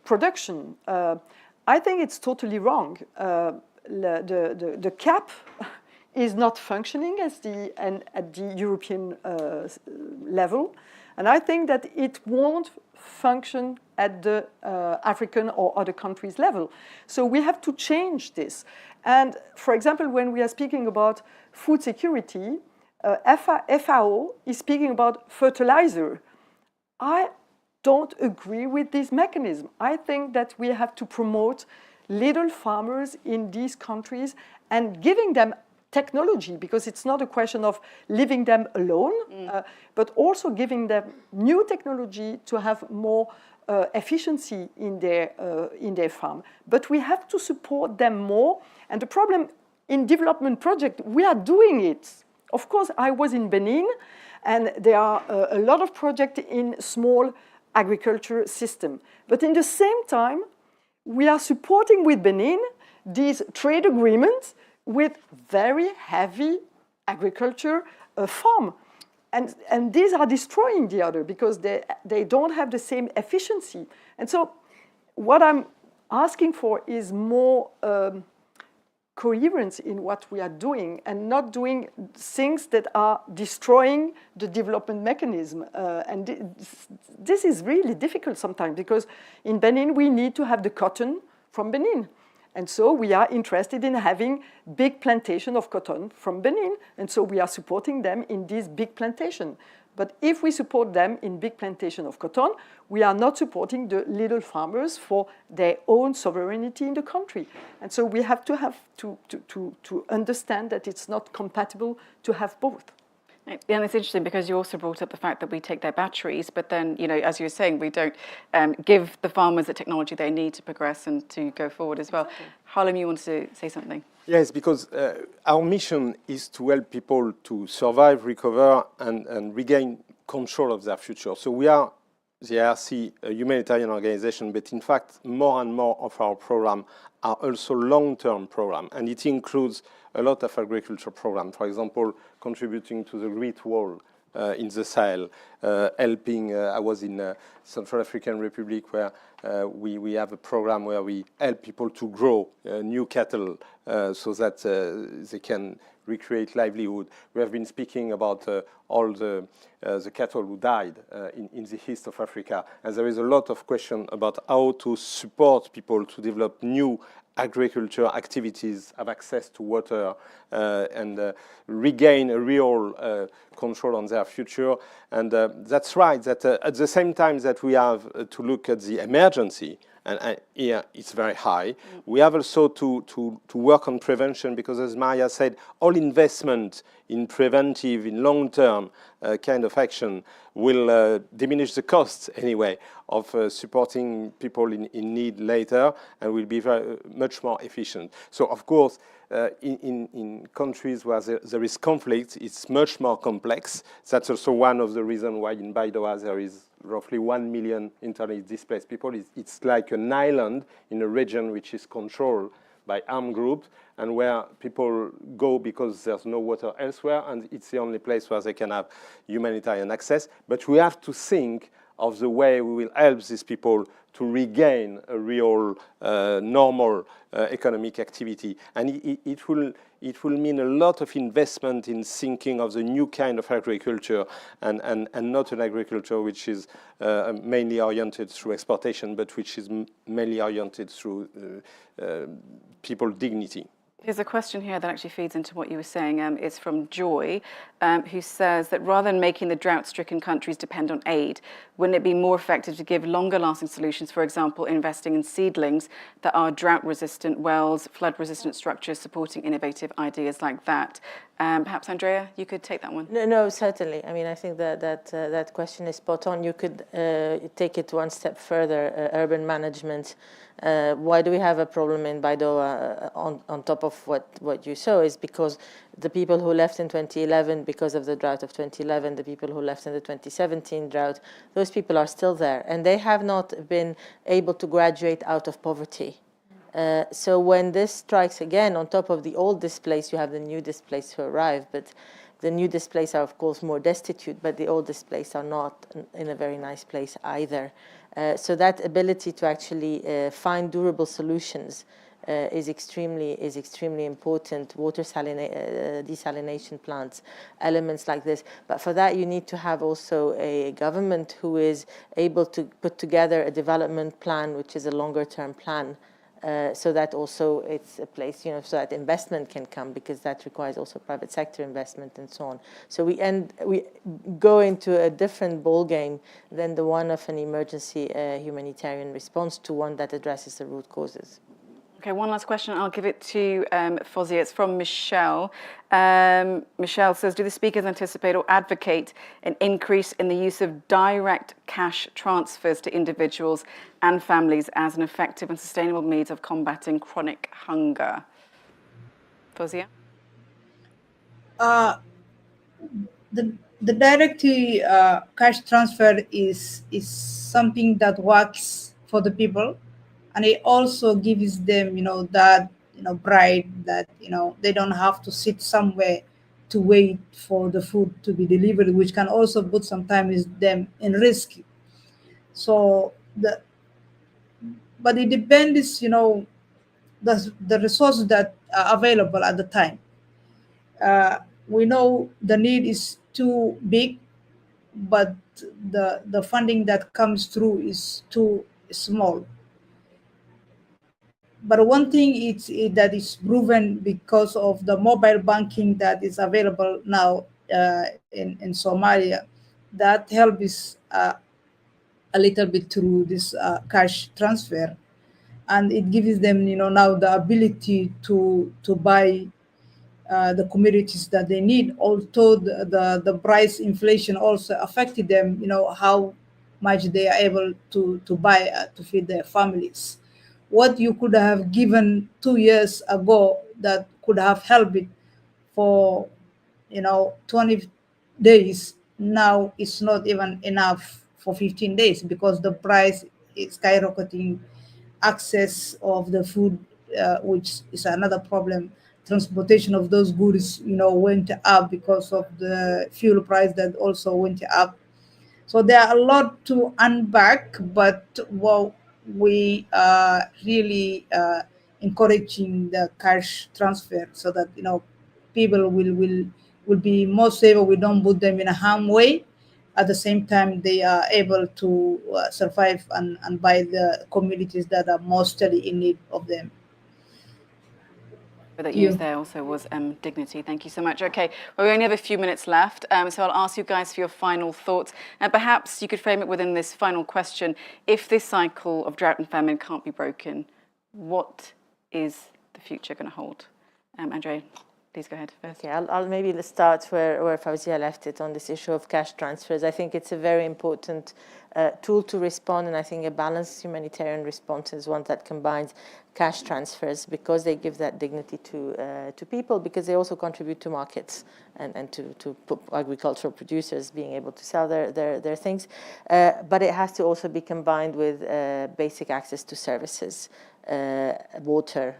production. I think it's totally wrong. The CAP is not functioning at the European level, and I think that it won't function at the African or other countries level. So we have to change this. And for example, when we are speaking about food security, FAO is speaking about fertilizer. I don't agree with this mechanism. I think that we have to promote little farmers in these countries and giving them technology, because it's not a question of leaving them alone, but also giving them new technology to have more efficiency in their farm. But we have to support them more. And the problem in development project, we are doing it. Of course, I was in Benin, and there are a lot of projects in small agriculture system. But in the same time, we are supporting with Benin these trade agreements with very heavy agriculture farm. And these are destroying the other because they don't have the same efficiency. And so what I'm asking for is more coherence in what we are doing and not doing things that are destroying the development mechanism. And this is really difficult sometimes because in Benin, we need to have the cotton from Benin. And so we are interested in having big plantation of cotton from Benin. And so we are supporting them in this big plantation. But if we support them in big plantation of cotton, we are not supporting the little farmers for their own sovereignty in the country. And so we have to understand that it's not compatible to have both. And it's interesting because you also brought up the fact that we take their batteries, but then, you know, as you were saying, we don't give the farmers the technology they need to progress and to go forward as well. Exactly. Harlem, you wanted to say something? Yes, because our mission is to help people to survive, recover, and regain control of their future. So we are the IRC, a humanitarian organization, but in fact, more and more of our program are also long-term program, and it includes a lot of agriculture program. For example, contributing to the Great Wall in the Sahel, helping. I was in Central African Republic where we have a program where we help people to grow new cattle so that they can recreate livelihood. We have been speaking about all the cattle who died in the east of Africa, and there is a lot of question about how to support people to develop new agriculture activities, have access to water, and regain a real control on their future. And that's right, that at the same time that we have to look at the emergency, and here it's very high, we have also to work on prevention, because as Maria said, all investment in preventive, in long-term kind of action will diminish the costs anyway of supporting people in need later, and will be very much more efficient. So of course, in countries where there is conflict, it's much more complex. That's also one of the reasons why in Baidoa there is roughly 1 million internally displaced people. It's like an island in a region which is controlled by armed groups, and where people go because there's no water elsewhere, and it's the only place where they can have humanitarian access. But we have to think of the way we will help these people to regain a real normal economic activity. And it will mean a lot of investment in thinking of the new kind of agriculture, and not an agriculture which is mainly oriented through exportation, but which is mainly oriented through people's dignity. There's a question here that actually feeds into what you were saying. It's from Joy, who says that rather than making the drought-stricken countries depend on aid, wouldn't it be more effective to give longer-lasting solutions, for example, investing in seedlings that are drought-resistant wells, flood-resistant structures, supporting innovative ideas like that? Perhaps, Andrea, you could take that one. No, certainly. I mean, I think that question is spot on. You could take it one step further, urban management. Why do we have a problem in Baidoa on top of what you saw is because the people who left in 2011 because of the drought of 2011, the people who left in the 2017 drought, those people are still there, and they have not been able to graduate out of poverty. So when this strikes again, on top of the old displaced, you have the new displaced who arrive, but the new displaced are, of course, more destitute, but the old displaced are not in a very nice place either. So that ability to actually find durable solutions is extremely important. Water desalination plants, elements like this. But for that, you need to have also a government who is able to put together a development plan, which is a longer-term plan. So that also it's a place, so that investment can come, because that requires also private sector investment and so on. So we go into a different ball game than the one of an emergency humanitarian response to one that addresses the root causes. Okay, one last question. I'll give it to Fawzia. It's from Michelle. Michelle says, do the speakers anticipate or advocate an increase in the use of direct cash transfers to individuals and families as an effective and sustainable means of combating chronic hunger? Fawzia? The direct cash transfer is something that works for the people. And it also gives them, that, pride that, they don't have to sit somewhere to wait for the food to be delivered, which can also put sometimes them in risk. So but it depends, the resources that are available at the time. We know the need is too big, but the funding that comes through is too small. But one thing that is proven because of the mobile banking that is available now in Somalia, that helps a little bit through this cash transfer, and it gives them, now the ability to buy the commodities that they need. Although the price inflation also affected them, how much they are able to buy to feed their families. What you could have given 2 years ago that could have helped it for 20 days, now it's not even enough for 15 days because the price is skyrocketing. Access of the food, which is another problem. Transportation of those goods, went up because of the fuel price that also went up. So there are a lot to unpack, but well, we are really encouraging the cash transfer so that people will be more safer. We don't put them in a harm way. At the same time, they are able to survive and buy the communities that are mostly in need of them. That used there also was dignity. Thank you so much. Okay, well, we only have a few minutes left, so I'll ask you guys for your final thoughts. And perhaps you could frame it within this final question. If this cycle of drought and famine can't be broken, what is the future going to hold? Andre, please go ahead first. Okay, I'll maybe start where Fawzia left it on this issue of cash transfers. I think it's a very important tool to respond, and I think a balanced humanitarian response is one that combines cash transfers because they give that dignity to people, because they also contribute to markets and to agricultural producers being able to sell their things. But it has to also be combined with basic access to services. Water,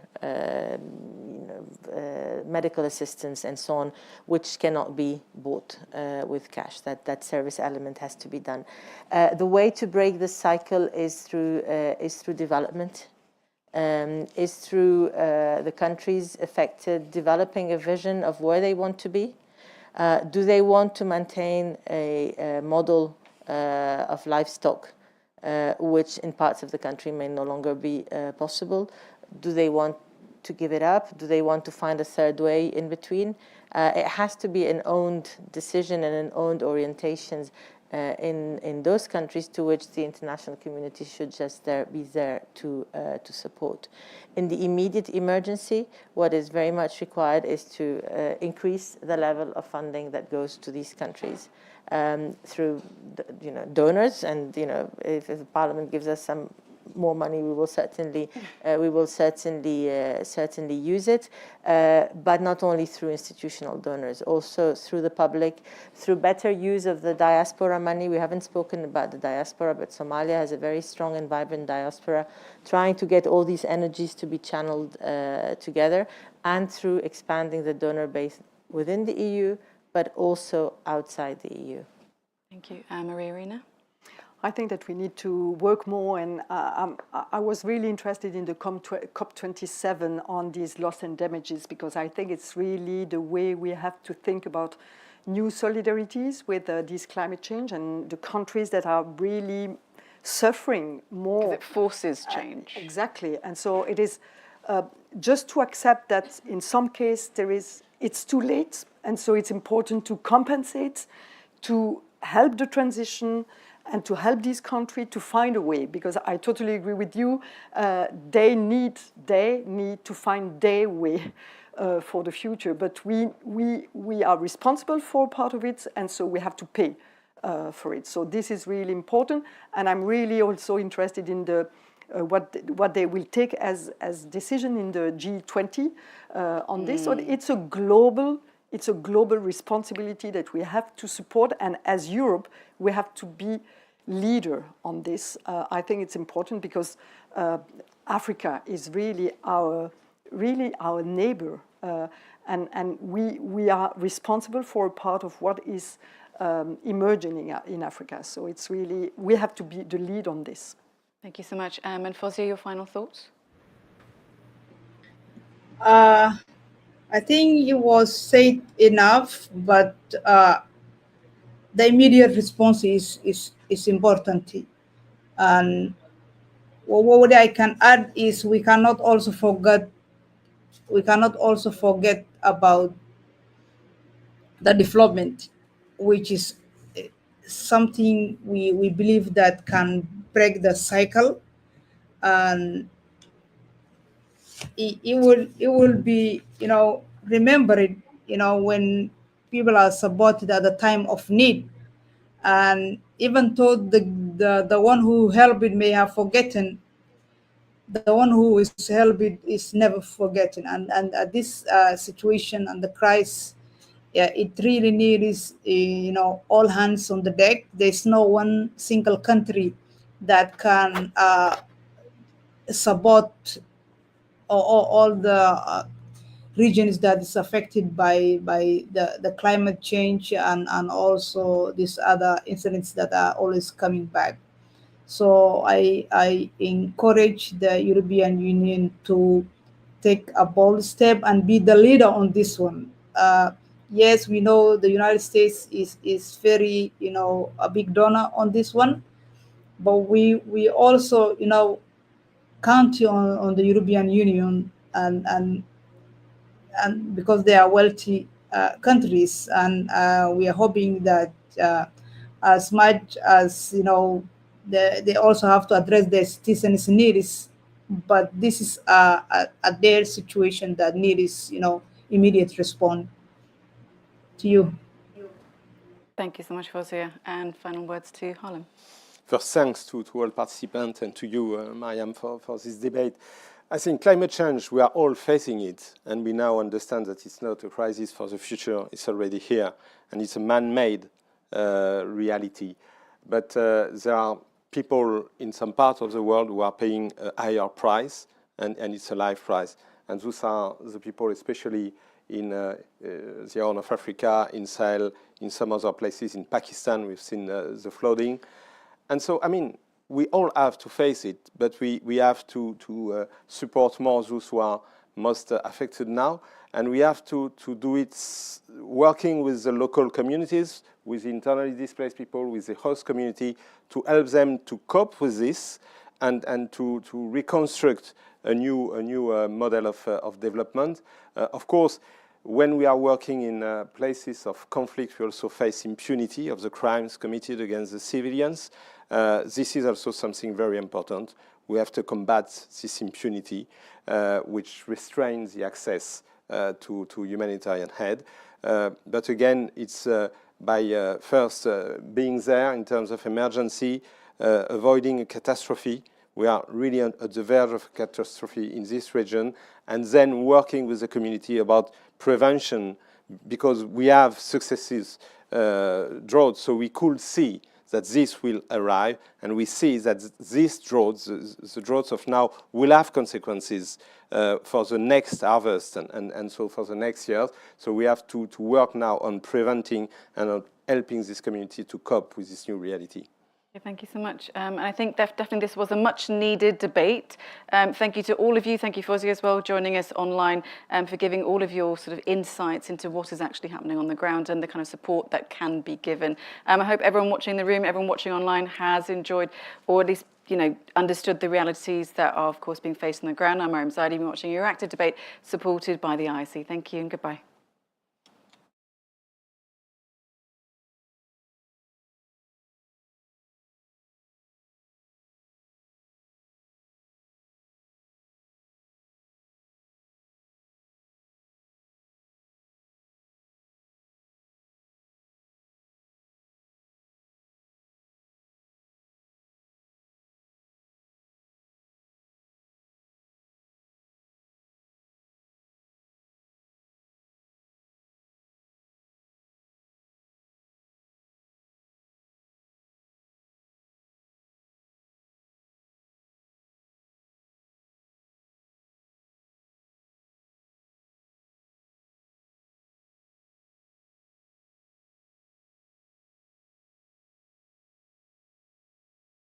medical assistance, and so on, which cannot be bought with cash. That service element has to be done. The way to break this cycle is through development. Is through the countries affected developing a vision of where they want to be. Do they want to maintain a model of livestock which in parts of the country may no longer be possible? Do they want to give it up? Do they want to find a third way in between? It has to be an owned decision and an owned orientations in those countries to which the international community should just be there to support. In the immediate emergency, what is very much required is to increase the level of funding that goes to these countries. Through donors, and if the Parliament gives us some more money, we will certainly use it. But not only through institutional donors, also through the public, through better use of the diaspora money. We haven't spoken about the diaspora, but Somalia has a very strong and vibrant diaspora, trying to get all these energies to be channeled together, and through expanding the donor base within the EU, but also outside the EU. Thank you. Maria Arena? I think that we need to work more, and I was really interested in the COP27 on these loss and damages, because I think it's really the way we have to think about new solidarities with this climate change and the countries that are really suffering more. Because it forces change. Exactly. And so it is just to accept that in some case it's too late, and so it's important to compensate, to help the transition, and to help this country to find a way, because I totally agree with you. They need to find their way for the future. But we are responsible for part of it, and so we have to pay for it. So this is really important, and I'm really also interested in the what they will take as decision in the G20 on this. So it's a global responsibility that we have to support, and as Europe, we have to be leader on this. I think it's important because Africa is really our neighbor, and we are responsible for a part of what is emerging in Africa. So it's really, we have to be the lead on this. Thank you so much. And Fawzia, your final thoughts? I think it was said enough, but the immediate response is important. And what I can add is we cannot also forget about the development, which is something we believe that can break the cycle, and it will be remembered when people are supported at the time of need, and even though the one who helped it may have forgotten, the one who is helped it is never forgotten. And this situation and the crisis yeah, it really needs, all hands on the deck. There's no one single country that can support all the regions that is affected by the climate change and also these other incidents that are always coming back. So I encourage the European Union to take a bold step and be the leader on this one. Yes, we know the United States is very, a big donor on this one, but we also, count on the European Union and because they are wealthy countries, and we are hoping that as much as they also have to address their citizens' needs, but this is their situation that needs immediate response. To you. Thank you so much, Fawzia. And final words to Harlem. First, thanks to all participants and to you, Mariam, for this debate. I think climate change, we are all facing it, and we now understand that it's not a crisis for the future, it's already here, and it's a man-made reality. But there are people in some parts of the world who are paying a higher price, and it's a life price. And those are the people, especially in the Horn of Africa, in Sahel, in some other places, in Pakistan, we've seen the flooding. And so, I mean, we all have to face it, but we have to support more those who are most affected now. And we have to do it working with the local communities, with internally displaced people, with the host community, to help them to cope with this and to reconstruct a new model of development. Of course, when we are working in places of conflict, we also face impunity of the crimes committed against the civilians. This is also something very important. We have to combat this impunity, which restrains the access to humanitarian aid. But again, it's by first being there in terms of emergency, avoiding a catastrophe. We are really at the verge of a catastrophe in this region, and then working with the community about prevention, because we have successes, drought, so we could see that this will arrive, and we see that these droughts, the droughts of now, will have consequences for the next harvest and so for the next years. So we have to work now on preventing and on helping this community to cope with this new reality. Thank you so much. And I think definitely this was a much needed debate. Thank you to all of you. Thank you, Fawzia, as well, joining us online, for giving all of your sort of insights into what is actually happening on the ground and the kind of support that can be given. I hope everyone watching in the room, everyone watching online has enjoyed, or at least understood the realities that are, of course, being faced on the ground. I'm Mariam Zaidi, been watching your active debate supported by the IC. Thank you and goodbye.